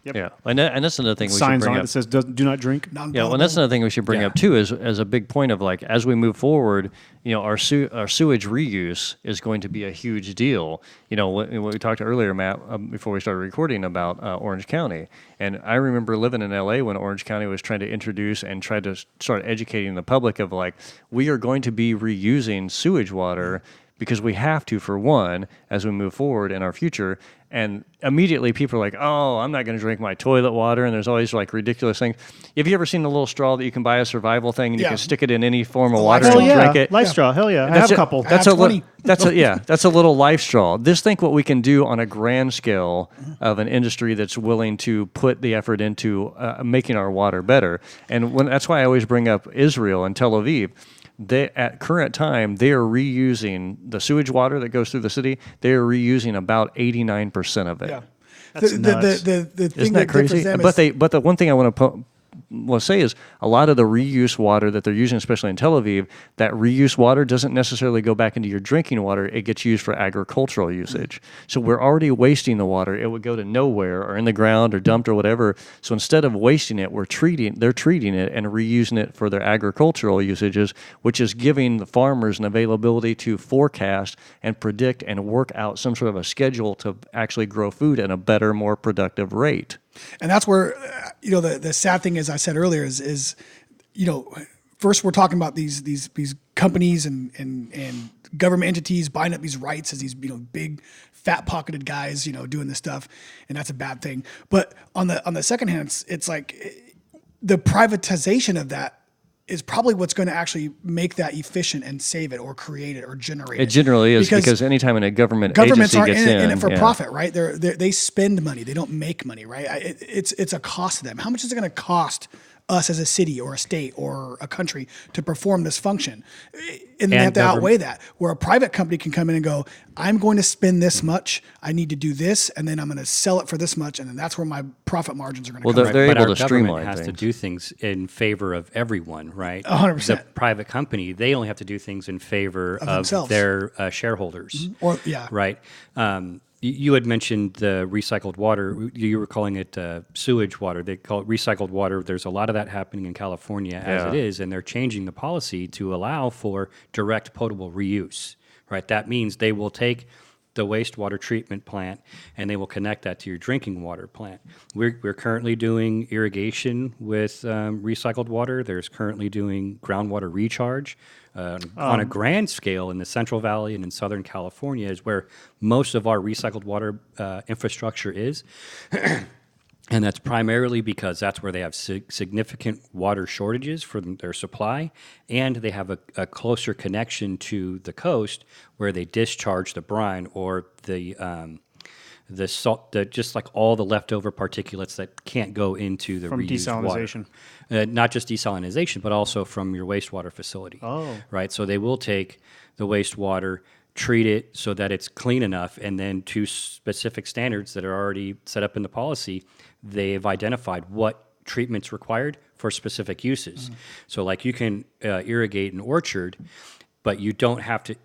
Yeah, and that's another thing we should Signs bring on it up. that says "Do not drink." Yeah, well, that's another thing we should bring Yeah. up too, is as a big point of like as we move forward, our sewage reuse is going to be a huge deal. What we talked earlier, Matt, before we started recording about Orange County, and I remember living in LA when Orange County was trying to introduce and try to start educating the public of like we are going to be reusing sewage water because we have to, for one, as we move forward in our future. And immediately people are like, oh, I'm not going to drink my toilet water. And there's always like ridiculous things. Have you ever seen the little straw that you can buy a survival thing and you Yeah. can stick it in any form of water Hell and yeah, drink it? Life Straw. Hell yeah, I That's have a it. couple. That's I a have little. 20. That's a little life straw. Just think what we can do on a grand scale of an industry that's willing to put the effort into making our water better. And that's why I always bring up Israel and Tel Aviv. At current time, they are reusing the sewage water that goes through the city. They are reusing about 89% of it. Yeah. That's nuts. The thing Isn't that crazy? differs them But the one thing I want to say is a lot of the reuse water that they're using, especially in Tel Aviv, that reuse water doesn't necessarily go back into your drinking water. It gets used for agricultural usage. So we're already wasting the water. It would go to nowhere or in the ground or dumped or whatever. So instead of wasting it, they're treating it and reusing it for their agricultural usages, which is giving the farmers an availability to forecast and predict and work out some sort of a schedule to actually grow food at a better, more productive rate. And that's where, the sad thing, as I said earlier, is first we're talking about these companies and government entities buying up these rights as these big fat pocketed guys doing this stuff, and that's a bad thing. But on the second hand, it's like the privatization of that is probably what's going to actually make that efficient and save it or create it or generate it. It generally is because anytime a governments agency aren't gets in it for yeah. profit, right? They spend money. They don't make money, right? It's a cost to them. How much is it going to cost us as a city or a state or a country to perform this function? And they have to outweigh that. Where a private company can come in and go, I'm going to spend this much. I need to do this, and then I'm going to sell it for this much, and then that's where my profit margins are going to come. They're But able our to streamline government has things. to do things in favor of everyone, right? 100%. The private company, they only have to do things in favor of themselves. their shareholders. Or yeah, Right. You had mentioned the recycled water. You were calling it sewage water. They call it recycled water. There's a lot of that happening in California as it is, and they're changing the policy to allow for direct potable reuse. Right. That means they will take the wastewater treatment plant, and they will connect that to your drinking water plant. We're currently doing irrigation with recycled water. There's currently doing groundwater recharge. On a grand scale in the Central Valley and in Southern California is where most of our recycled water infrastructure is. And that's primarily because that's where they have significant water shortages for their supply, and they have a closer connection to the coast where they discharge the brine or the salt, just like all the leftover particulates that can't go into the From reused desalinization. water. Not just desalinization, but also from your wastewater facility. Oh. Right? So they will take the wastewater, treat it so that it's clean enough, and then to specific standards that are already set up in the policy, they've identified what treatment's required for specific uses. So like you can irrigate an orchard, but you don't have to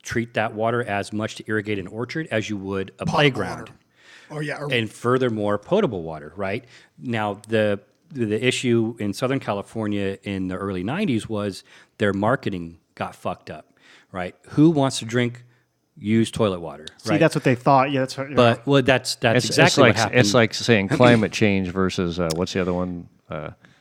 treat that water as much to irrigate an orchard as you would a playground. And furthermore, potable water, right? Now, the issue in Southern California in the early 90s was their marketing got fucked up, right? Who wants to drink used toilet water? See, right? that's what they thought. Yeah, that's right. But well, that's exactly what happened. It's like saying climate change versus what's the other one?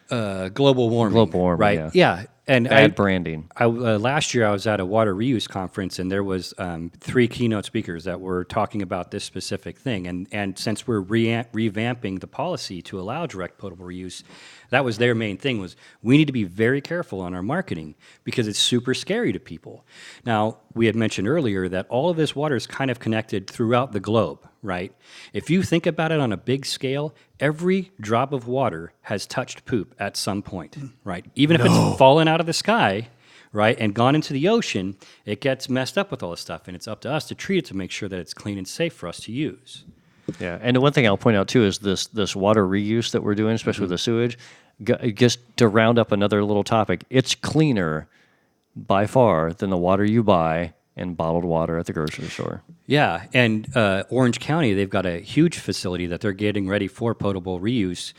Global warming. Global warming, right? Yeah. And Bad branding. Last year, I was at a water reuse conference, and there was 3 keynote speakers that were talking about this specific thing. And since we're revamping the policy to allow direct potable reuse, that was their main thing, was we need to be very careful on our marketing because it's super scary to people. Now, we had mentioned earlier that all of this water is kind of connected throughout the globe, right? If you think about it on a big scale, every drop of water has touched poop at some point, right? Even if it's fallen out of the sky, right, and gone into the ocean, it gets messed up with all this stuff, and it's up to us to treat it to make sure that it's clean and safe for us to use. Yeah, and the one thing I'll point out too is this water reuse that we're doing, especially with the sewage. Just to round up another little topic, it's cleaner by far than the water you buy in bottled water at the grocery store. Yeah, and Orange County, they've got a huge facility that they're getting ready for potable reuse.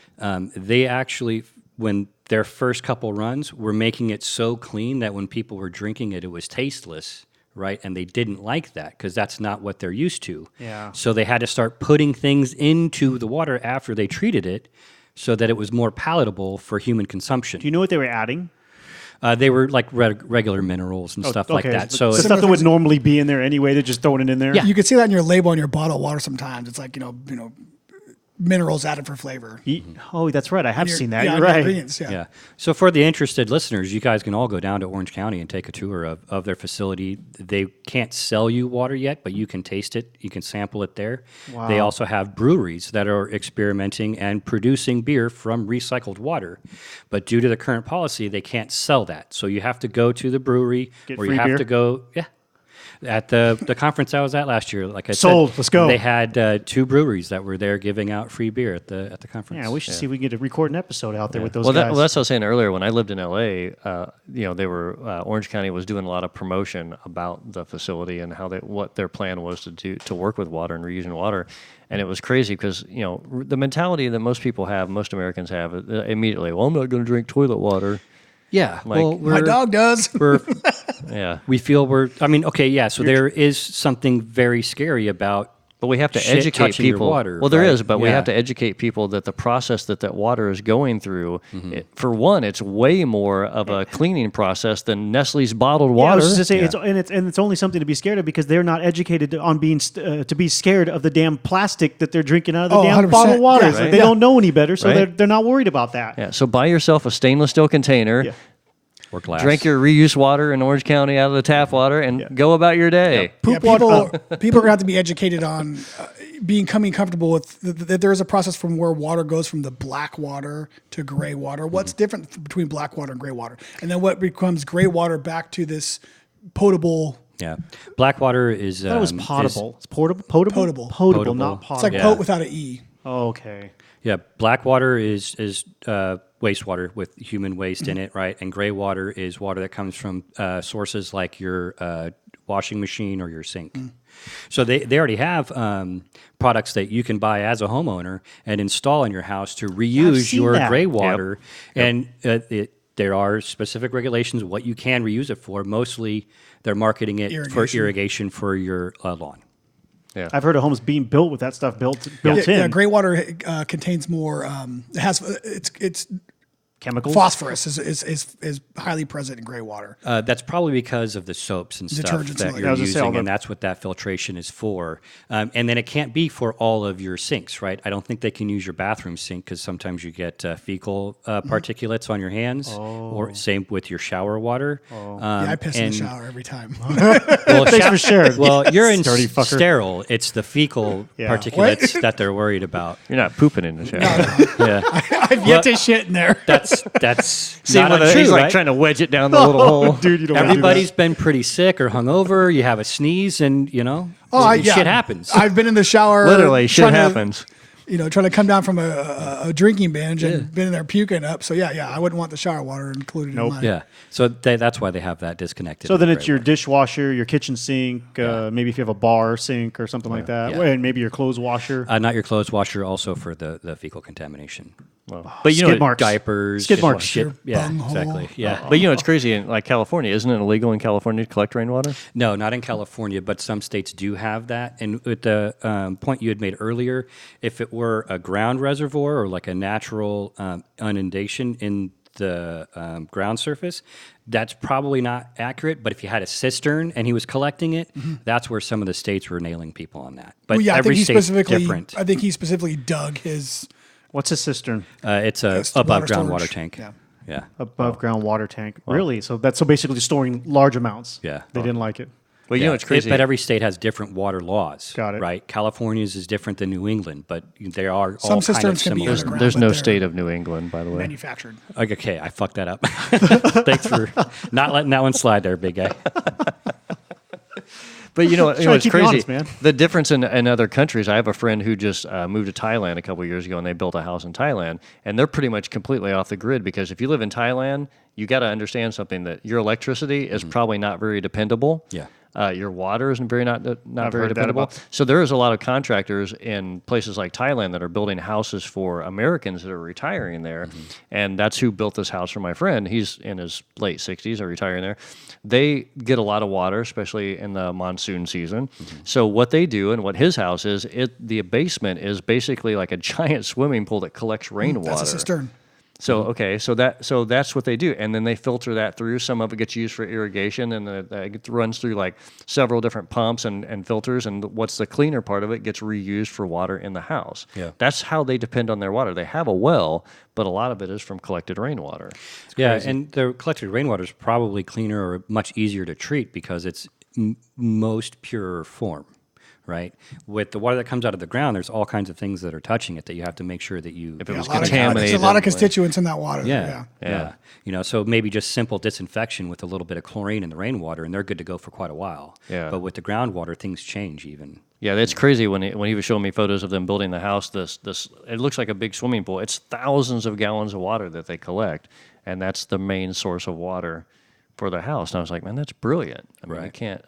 They actually, when their first couple runs, were making it so clean that when people were drinking it, it was tasteless. Right, and they didn't like that because that's not what they're used to. Yeah. So they had to start putting things into the water after they treated it, so that it was more palatable for human consumption. Do you know what they were adding? They were like regular minerals and stuff like that. So the stuff that would normally be in there anyway, they're just throwing it in there. Yeah. You can see that in your label on your bottle of water sometimes. It's like, you know, minerals added for flavor. Oh, that's right. I have seen that. Yeah, You're right. ingredients, yeah. So for the interested listeners, you guys can all go down to Orange County and take a tour of their facility. They can't sell you water yet, but you can taste it. You can sample it there. Wow. They also have breweries that are experimenting and producing beer from recycled water. But due to the current policy, they can't sell that. So you have to go to the brewery Get or free you have beer? to go, At the conference I was at last year, like I Sold. said, Let's go. They had 2 breweries that were there giving out free beer at the conference. Yeah, we should see if we can get to record an episode out there with those Well, guys. that's what I was saying earlier. When I lived in LA, they were Orange County was doing a lot of promotion about the facility and what their plan was to do to work with water and reusing water, and it was crazy because the mentality that most people have, most Americans have, immediately, well, I'm not going to drink toilet water. Yeah, Like- My dog does. Yeah, We feel so there is something very scary about. but we have to Shit educate touching your people. water, Well, there right? is, but we Yeah. have to educate people that the process that water is going through, for one, it's way more of a cleaning process than Nestle's bottled Yeah, I water. was just saying, it's only something to be scared of because they're not educated on being to be scared of the damn plastic that they're drinking out of the damn 100%. bottled water. Yeah, It's like right. they don't know any better, so Right. they're not worried about that. Yeah, so buy yourself a stainless steel container. Yeah. Or glass. Drink your reuse water in Orange County out of the tap water and go about your day. People are going to have to be educated on becoming comfortable with that there is a process from where water goes from the black water to gray water. What's different between black water and gray water? And then what becomes gray water back to this potable. Yeah, black water is. I thought it was potable. It's portable. Potable, Potable. not It's potable. like pot without an E. Okay. Yeah, black water is wastewater with human waste in it, right? And gray water is water that comes from sources like your washing machine or your sink. So they already have products that you can buy as a homeowner and install in your house to reuse seen your that. gray water. And there are specific regulations what you can reuse it for. Mostly they're marketing it for irrigation for your lawn. Yeah. I've heard of homes being built with that stuff built in. Yeah, gray water contains more. It has it's Chemicals. phosphorus is highly present in gray water. That's probably because of the soaps and stuff Detergents that and you're I was gonna say all using, the- and that's what that filtration is for. And then it can't be for all of your sinks, right? I don't think they can use your bathroom sink because sometimes you get fecal particulates on your hands, or same with your shower water. Yeah, I piss in the shower every time. Well, Thanks for sharing. Well, urine's Dirty fucker. sterile. It's the fecal particulates that they're worried about. You're not pooping in the shower. Yeah, I've yet to shit in there. that's See, not when untrue, he's like right? trying to wedge it down the little hole. Dude, you don't wanna do Everybody's been pretty sick or hungover. You have a sneeze, and Yeah. shit happens. I've been in the shower. Literally, shit trying to, happens. trying to come down from a drinking binge and been in there puking up. So yeah, I wouldn't want the shower water included in mine. Yeah, so that's why they have that disconnected. So then with it's gray your water. dishwasher, your kitchen sink, maybe if you have a bar sink or something like that, Yeah. and maybe your clothes washer. Not your clothes washer, also for the fecal contamination. But Skid marks. Diapers, Skid marks. shit. Your Yeah, bunghole. exactly. Yeah. But it's crazy in like California. Isn't it illegal in California to collect rainwater? No, not in California, but some states do have that. And with the point you had made earlier, if it were a ground reservoir or like a natural inundation in the ground surface, that's probably not accurate. But if you had a cistern and he was collecting it, that's where some of the states were nailing people on that. But Well, yeah, I every think he state's specifically. different. I think he specifically dug his What's a cistern? It's a It's above water ground storage. water tank. Yeah. Yeah. Above ground water tank. Really? So basically storing large amounts. Yeah. They didn't like it. Well, Yeah, it's crazy. But every state has different water laws. Got it. Right? California's is different than New England, but they are Some all kind of cisterns can be similar. underground. There's but no they're state of New England, by the way. manufactured. Okay, I fucked that up. Thanks for not letting that one slide there, big guy. But Trying to it's keep you crazy. honest, man. The difference in other countries. I have a friend who just moved to Thailand a couple of years ago, and they built a house in Thailand, and they're pretty much completely off the grid because if you live in Thailand, you got to understand something that your electricity is probably not very dependable. Yeah. Your water isn't very not very heard that dependable. about- So there is a lot of contractors in places like Thailand that are building houses for Americans that are retiring there, and that's who built this house for my friend. He's in his late 60s, are retiring there. They get a lot of water, especially in the monsoon season. So what they do and what his house is, the basement is basically like a giant swimming pool that collects rainwater. That's a cistern. So that's what they do, and then they filter that through. Some of it gets used for irrigation, and it runs through like several different pumps and filters. And what's the cleaner part of it gets reused for water in the house. Yeah. That's how they depend on their water. They have a well, but a lot of it is from collected rainwater. Yeah, and the collected rainwater is probably cleaner or much easier to treat because it's most pure form, right? With the water that comes out of the ground, there's all kinds of things that are touching it that you have to make sure that you. If it was A lot of- contaminated, There's a lot of constituents in that water. Yeah. So maybe just simple disinfection with a little bit of chlorine in the rainwater, and they're good to go for quite a while. Yeah. But with the groundwater, things change even. Yeah, that's crazy. When he was showing me photos of them building the house, this it looks like a big swimming pool. It's thousands of gallons of water that they collect, and that's the main source of water for their house. And I was like, man, that's brilliant. I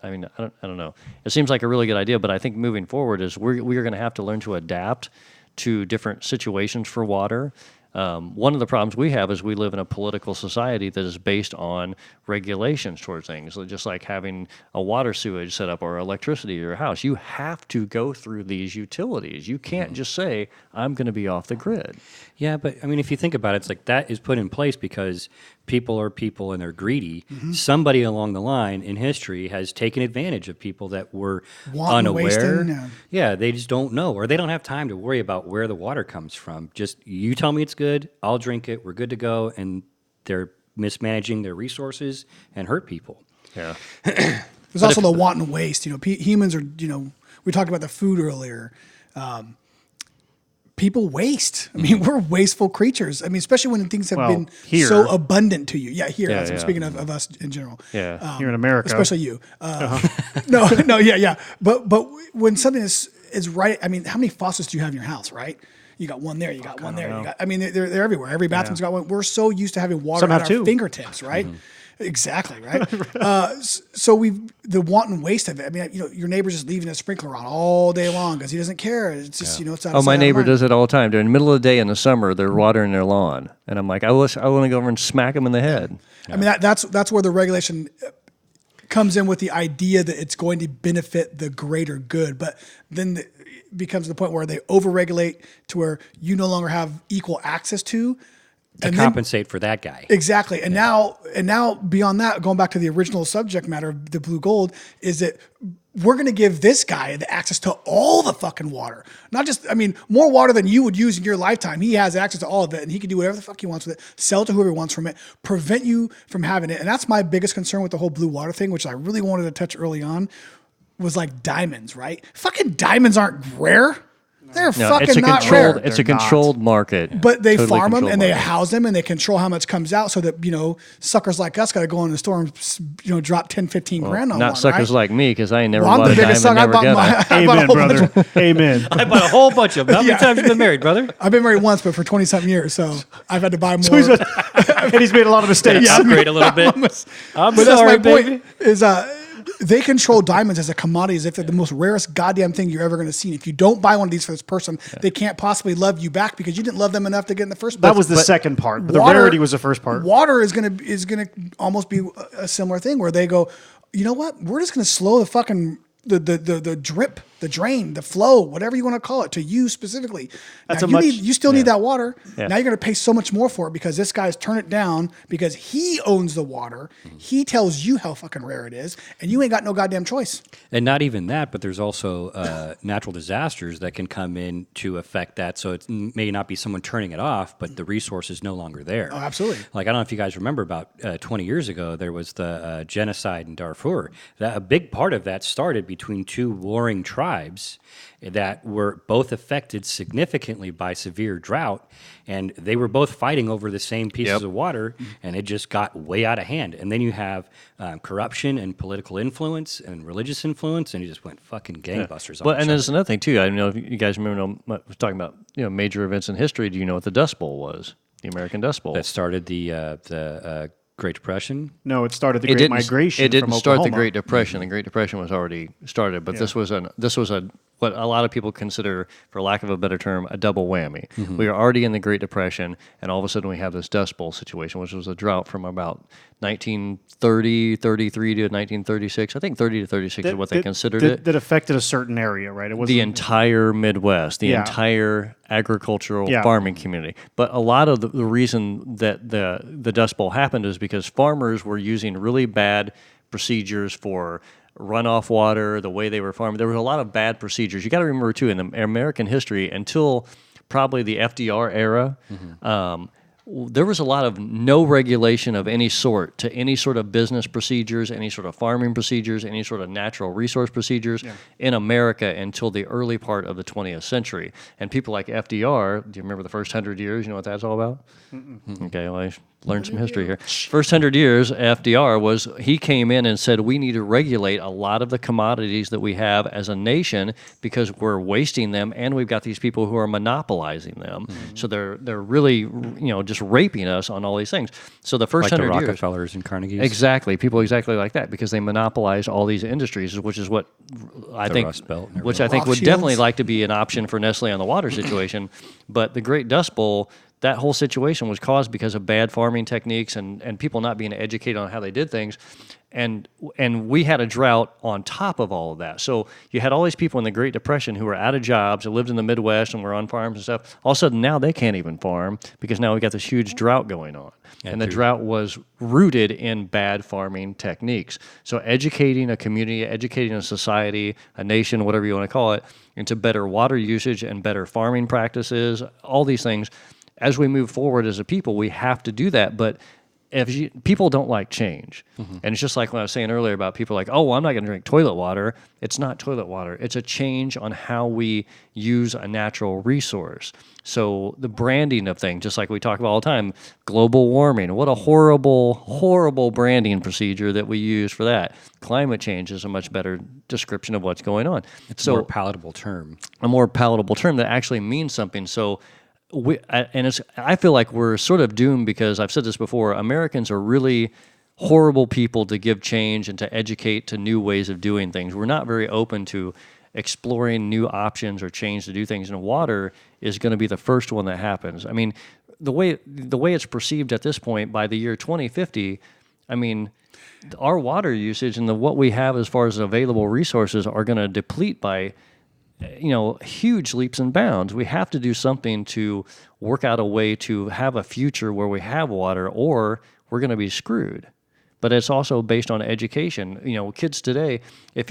mean, I don't know. It seems like a really good idea, but I think moving forward is we are going to have to learn to adapt to different situations for water. One of the problems we have is we live in a political society that is based on regulations towards things, just like having a water sewage set up or electricity at your house. You have to go through these utilities. You can't just say, I'm going to be off the grid. Yeah, but I mean, if you think about it, it's like that is put in place because people are people and they're greedy. Somebody along the line in history has taken advantage of people that were Wanton, unaware. wasting, Yeah, they just don't know, or they don't have time to worry about where the water comes from. Just you tell me it's good, I'll drink it, we're good to go, and they're mismanaging their resources and hurt people. Yeah. There's also the wanton waste. Humans are. We talked about the food earlier. People waste. I mean, we're wasteful creatures. I mean, especially when things have been here. so abundant to you. Yeah, here. Yeah, I'm yeah. speaking of us in general. Yeah. Here in America. Especially you. No, yeah. But when something is right, I mean, how many faucets do you have in your house, right? You got one there, you got one there. They're everywhere. Every bathroom's got one. We're so used to having water Some at have our two. fingertips, right? Exactly, right? So the wanton waste of it. I mean, your neighbor's just leaving a sprinkler on all day long because he doesn't care. It's just, it's out of Oh, sight, my out of neighbor mind. does it all the time. During the middle of the day in the summer, they're watering their lawn. And I'm like, I want to go over and smack them in the head. I mean, that's where the regulation comes in with the idea that it's going to benefit the greater good, but then it becomes the point where they overregulate to where you no longer have equal access to. To compensate for that guy. Exactly. And now beyond that, going back to the original subject matter of the blue gold, is that we're going to give this guy the access to all the fucking water. Not just, more water than you would use in your lifetime. He has access to all of it, and he can do whatever the fuck he wants with it, sell it to whoever he wants from it, prevent you from having it. And that's my biggest concern with the whole blue water thing, which I really wanted to touch early on, was like diamonds, right? Fucking diamonds aren't rare. They're fucking not rare. It's a controlled market. But they farm them and they house them and they control how much comes out so that, suckers like us got to go in the store and, drop 10, 15 grand on one, not suckers like me, because I ain't never I'm bought a diamond, sucker. never get it. Amen, brother. Amen. I bought a whole bunch of them. How many times have you been married, brother? I've been married once, but for 20-something years, so I've had to buy more. And he's made a lot of mistakes. Upgrade a little bit. But I'm that's sorry, my baby. point, is they control diamonds as a commodity as if they're the most rarest goddamn thing you're ever going to see. And if you don't buy one of these for this person, they can't possibly love you back because you didn't love them enough to get in the first place. That was the second part, but the rarity was the first part. Water is going to almost be a similar thing where they go, you know what? We're just going to slow the fucking the drip, the drain, the flow, whatever you want to call it, to you specifically. You still need that water. Yeah. Now you're going to pay so much more for it because this guy's turned it down because he owns the water. He tells you how fucking rare it is, and you ain't got no goddamn choice. And not even that, but there's also natural disasters that can come in to affect that. So it may not be someone turning it off, but the resource is no longer there. Oh, absolutely. Like, I don't know if you guys remember about 20 years ago, there was the genocide in Darfur. A big part of that started between two warring tribes that were both affected significantly by severe drought, and they were both fighting over the same pieces of water, and it just got way out of hand. And then you have corruption and political influence and religious influence, and you just went fucking gangbusters. Well, and there's another thing too. I don't know if you guys remember. I was talking about major events in history. Do you know what the Dust Bowl was? The American Dust Bowl. That started the Great Depression? No, it started the Great Migration. It didn't from start the Oklahoma. Great Depression. The Great Depression was already started, but this was what a lot of people consider, for lack of a better term, a double whammy. Mm-hmm. We were already in the Great Depression, and all of a sudden we have this Dust Bowl situation, which was a drought from about 1930, 33 to 1936. I think 30 to 36 is what they considered it. That affected a certain area, right? It wasn't the entire Midwest, the entire agricultural farming community. But a lot of the reason that the Dust Bowl happened is because farmers were using really bad procedures for runoff water, the way they were farming. There was a lot of bad procedures. You got to remember, too, in American history, until probably the FDR era, there was a lot of no regulation of any sort to any sort of business procedures, any sort of farming procedures, any sort of natural resource procedures in America until the early part of the 20th century. And people like FDR, do you remember the first 100 years? You know what that's all about? Okay, well, I learned some history here. First 100 years, FDR he came in and said, we need to regulate a lot of the commodities that we have as a nation because we're wasting them, and we've got these people who are monopolizing them. Mm-hmm. So they're really, just raping us on all these things. So the first like 100 the years, Rockefellers and Carnegies. exactly, people exactly like that, because they monopolize all these industries, which is what I think would definitely like to be an option for Nestle on the water situation. But the Great Dust Bowl, that whole situation was caused because of bad farming techniques and people not being educated on how they did things. And we had a drought on top of all of that. So you had all these people in the Great Depression who were out of jobs, who lived in the Midwest and were on farms and stuff. All of a sudden now they can't even farm because now we got this huge drought going on. And the drought was rooted in bad farming techniques. So educating a community, educating a society, a nation, whatever you want to call it, into better water usage and better farming practices, all these things. As we move forward as a people, we have to do that. But people don't like change. Mm-hmm. And it's just like when I was saying earlier about people like, oh, well, I'm not going to drink toilet water. It's not toilet water. It's a change on how we use a natural resource. So the branding of things, just like we talk about all the time, global warming, what a horrible, horrible branding procedure that we use for that. Climate change is a much better description of what's going on. It's a more palatable term. A more palatable term that actually means something. So I feel like we're sort of doomed because I've said this before, Americans are really horrible people to give change and to educate to new ways of doing things. We're not very open to exploring new options or change to do things, and water is going to be the first one that happens. I mean, the way it's perceived at this point, by the year 2050, I mean, our water usage and what we have as far as available resources are going to deplete by, huge leaps and bounds. We have to do something to work out a way to have a future where we have water, or we're going to be screwed. But it's also based on education. Kids today, if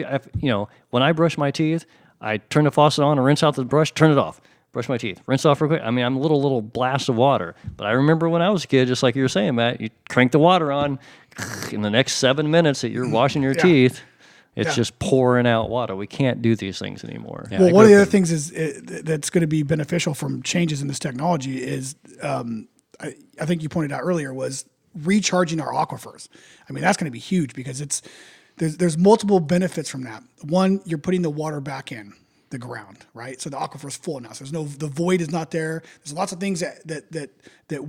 when I brush my teeth, I turn the faucet on and rinse out the brush, turn it off, brush my teeth, rinse off real quick. I mean, I'm a little blast of water. But I remember when I was a kid, just like you were saying, Matt, you crank the water on, in the next 7 minutes that you're washing your teeth, it's just pouring out water. We can't do these things anymore. Yeah, well, one of the other things is that's going to be beneficial from changes in this technology is, I think you pointed out earlier, was recharging our aquifers. I mean, that's going to be huge because there's multiple benefits from that. One, you're putting the water back in the ground, right? So the aquifer is full now. So the void is not there. There's lots of things that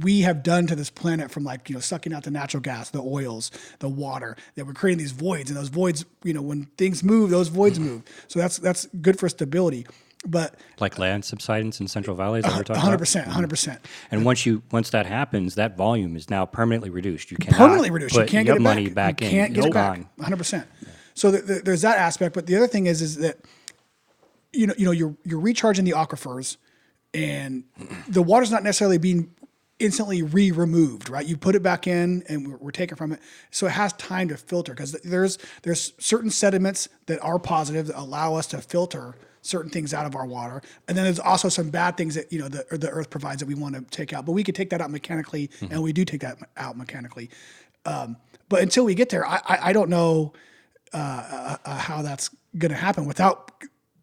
we have done to this planet, from sucking out the natural gas, the oils, the water, that we're creating these voids, and those voids, when things move, those voids move. So that's good for stability. But like land subsidence in Central Valley, is that what we're talking 100%. And once that happens, that volume is now permanently reduced. You cannot permanently reduced. You put can't your get it money back. back You in. can't get It's it back. gone. 100%. So there's that aspect. But the other thing is that you're recharging the aquifers, and the water's not necessarily being instantly removed, right? You put it back in, and we're taking from it, so it has time to filter, because there's certain sediments that are positive that allow us to filter certain things out of our water, and then there's also some bad things that the earth provides that we want to take out. But we could take that out mechanically, and we do take that out mechanically. But until we get there, I don't know how that's going to happen without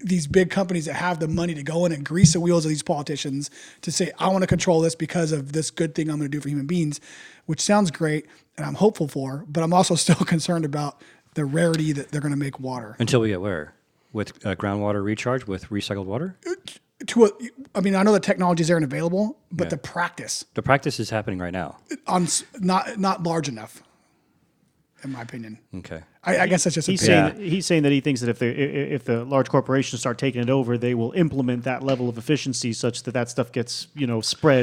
these big companies that have the money to go in and grease the wheels of these politicians to say, I want to control this because of this good thing I'm going to do for human beings, which sounds great and I'm hopeful for, but I'm also still concerned about the rarity that they're going to make water. Until we get where? With groundwater recharge with recycled water? I know the technology is there and available, but the practice. The practice is happening right now. Not large enough, in my opinion. Okay. I guess that's just he's saying that he thinks that if the large corporations start taking it over, they will implement that level of efficiency such that stuff gets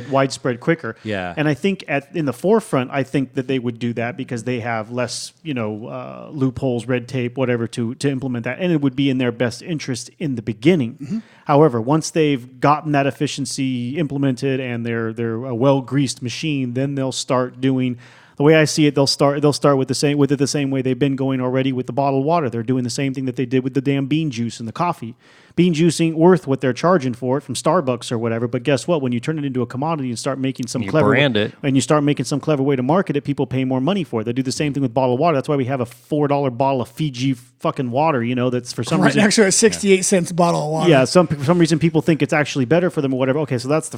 widespread quicker. Yeah. And I think in the forefront, I think that they would do that because they have less loopholes, red tape, whatever to implement that, and it would be in their best interest in the beginning. Mm-hmm. However, once they've gotten that efficiency implemented and they're a well greased machine, then they'll start doing. The way I see it, they'll start with the same way they've been going already with the bottled water. They're doing the same thing that they did with the damn bean juice and the coffee. Bean juice ain't worth what they're charging for it from Starbucks or whatever. But guess what? When you turn it into a commodity and start making some clever way to market it, people pay more money for it. They do the same thing with bottled water. That's why we have a $4 bottle of Fiji fucking water. That's for some reason right next to a 68-cent bottle of water. Yeah, for some reason people think it's actually better for them or whatever. Okay, so that's the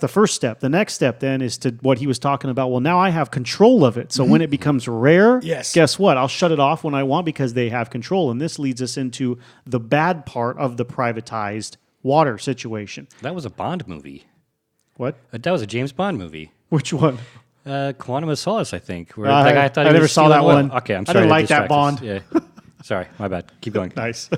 first step. The next step then is to what he was talking about. Well, now I have control of it. So when it becomes rare, guess what? I'll shut it off when I want because they have control. And this leads us into the bad part of the privatized water situation. That was a Bond movie. What? That was a James Bond movie. Which one? Quantum of Solace, I think. Where I never saw that one. Okay, I'm sorry. I didn't like that Bond. Yeah. Sorry, my bad. Keep going. Nice.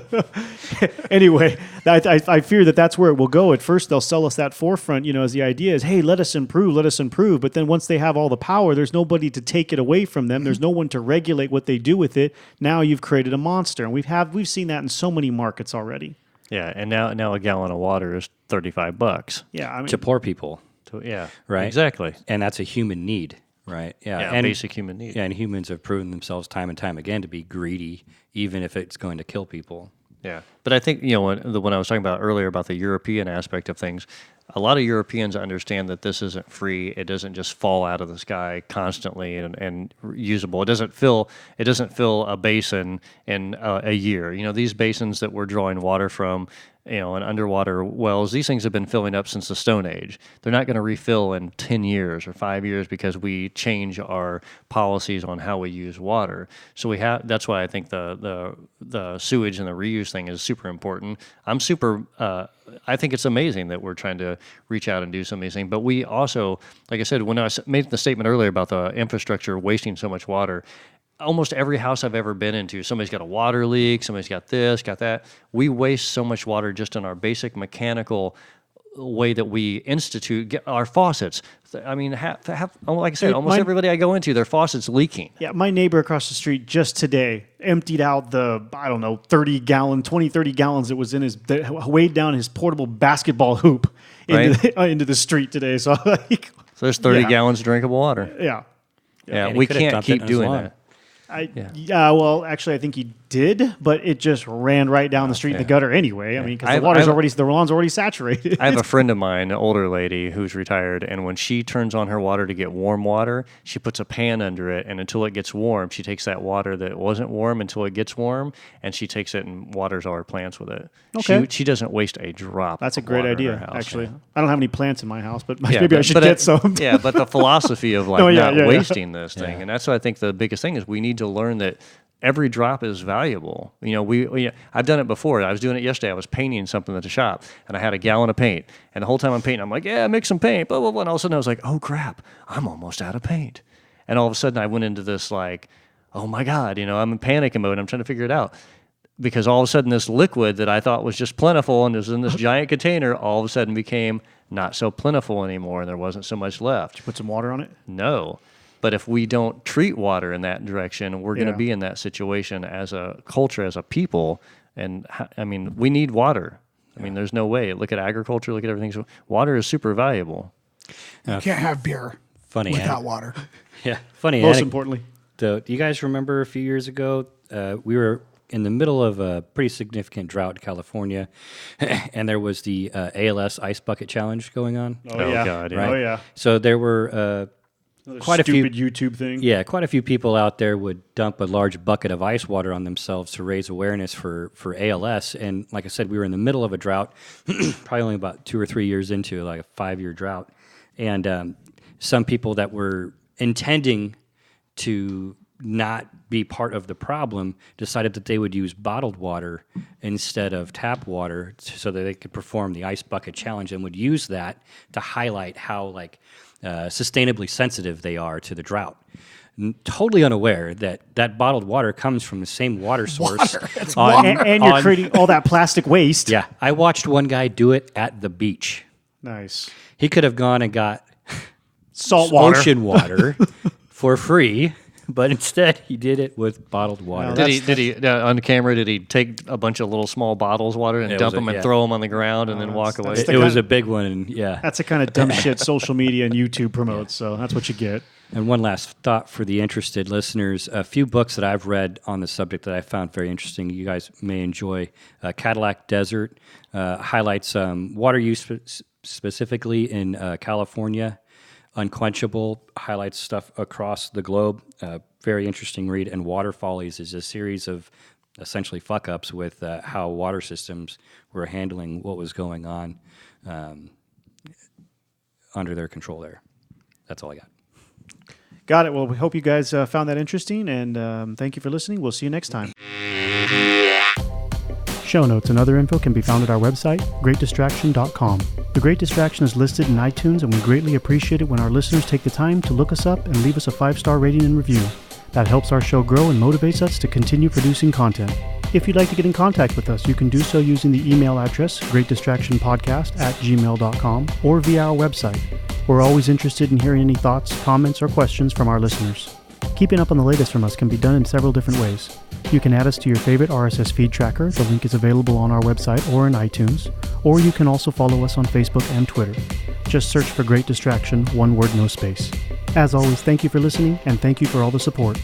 Anyway, I fear that's where it will go. At first, they'll sell us that forefront, as the idea is, hey, let us improve. But then once they have all the power, there's nobody to take it away from them. There's no one to regulate what they do with it. Now you've created a monster. And we've seen that in so many markets already. Yeah, and now a gallon of water is $35. Yeah, to poor people. Right? Exactly. And that's a human need. Right. Yeah. And basic human need. Yeah, and humans have proven themselves time and time again to be greedy, even if it's going to kill people. Yeah. But I think, when I was talking about earlier about the European aspect of things, a lot of Europeans understand that this isn't free. It doesn't just fall out of the sky constantly and usable. It doesn't fill a basin in a year. These basins that we're drawing water from, and underwater wells, these things have been filling up since the Stone Age. They're not going to refill in 10 years or 5 years because we change our policies on how we use water. So that's why I think the sewage and the reuse thing is super important. I think it's amazing that we're trying to reach out and do some of these things. But we also, like I said, when I made the statement earlier about the infrastructure wasting so much water, almost every house I've ever been into, somebody's got a water leak, somebody's got this, got that. We waste so much water just in our basic mechanical way that we get our faucets. I mean, like I said, Hey, almost everybody I go into, their faucet's leaking. Yeah, my neighbor across the street just today emptied out the, 30 gallons that was in that weighed down his portable basketball hoop into the street today. So, So there's 30 gallons of drinkable water. Yeah. Yeah, we can't keep doing that. Well, actually, I think he did, but it just ran right down the street in the gutter anyway. I mean, because the lawn's already saturated. I have a friend of mine, an older lady who's retired, and when she turns on her water to get warm water, she puts a pan under it, and until it gets warm, she takes that water that wasn't warm until it gets warm, and she takes it and waters all her plants with it. Okay. She doesn't waste a drop. That's a of great water in idea, her house. actually. Yeah. I don't have any plants in my house, but maybe I should get some. Yeah, but the philosophy of not wasting this thing, and that's what I think the biggest thing is. We need to learn that every drop is valuable. I've done it before. I was doing it yesterday. I was painting something at the shop, and I had a gallon of paint. And the whole time I'm painting, I'm like, yeah, mix some paint, blah, blah, blah. And all of a sudden I was like, oh, crap, I'm almost out of paint. And all of a sudden I went into this like, oh, my God, I'm in panic mode. I'm trying to figure it out. Because all of a sudden this liquid that I thought was just plentiful and was in this giant container all of a sudden became not so plentiful anymore, and there wasn't so much left. Did you put some water on it? No. But if we don't treat water in that direction, we're going to be in that situation as a culture, as a people. And I mean, we need water. I mean, there's no way. Look at agriculture, look at everything. So water is super valuable. You can't have beer without water. Yeah, funny. Most importantly. Do you guys remember a few years ago, we were in the middle of a pretty significant drought in California, and there was the ALS Ice Bucket Challenge going on. Oh, yeah. God, yeah. Right? Oh, yeah. So there were... quite a few YouTube thing. Yeah, quite a few people out there would dump a large bucket of ice water on themselves to raise awareness for ALS. And like I said, we were in the middle of a drought, probably only about 2 or 3 years into like a 5-year drought. And some people that were intending to not be part of the problem decided that they would use bottled water instead of tap water so that they could perform the ice bucket challenge, and would use that to highlight how sustainably sensitive they are to the drought. Totally unaware that bottled water comes from the same water source. And you're creating all that plastic waste. Yeah. I watched one guy do it at the beach. Nice. He could have gone and got Salt water. ocean water for free, but instead he did it with bottled water. Wow, Did he on camera, did he take a bunch of little small bottles of water and dump them and throw them on the ground and then walk away? It was a big one, and yeah. That's the kind of dumb shit social media and YouTube promotes, so that's what you get. And one last thought for the interested listeners. A few books that I've read on the subject that I found very interesting, you guys may enjoy. Cadillac Desert highlights water use specifically in California. Unquenchable highlights stuff across the globe. Very interesting read. And Water Follies is a series of essentially fuck-ups with how water systems were handling what was going on under their control there. That's all I got. Got it. Well, we hope you guys found that interesting, and thank you for listening. We'll see you next time. Show notes and other info can be found at our website, greatdistraction.com. The Great Distraction is listed in iTunes, and we greatly appreciate it when our listeners take the time to look us up and leave us a 5-star rating and review. That helps our show grow and motivates us to continue producing content. If you'd like to get in contact with us, you can do so using the email address, greatdistractionpodcast@gmail.com, or via our website. We're always interested in hearing any thoughts, comments, or questions from our listeners. Keeping up on the latest from us can be done in several different ways. You can add us to your favorite RSS feed tracker. The link is available on our website or in iTunes. Or you can also follow us on Facebook and Twitter. Just search for Great Distraction, one word, no space. As always, thank you for listening, and thank you for all the support.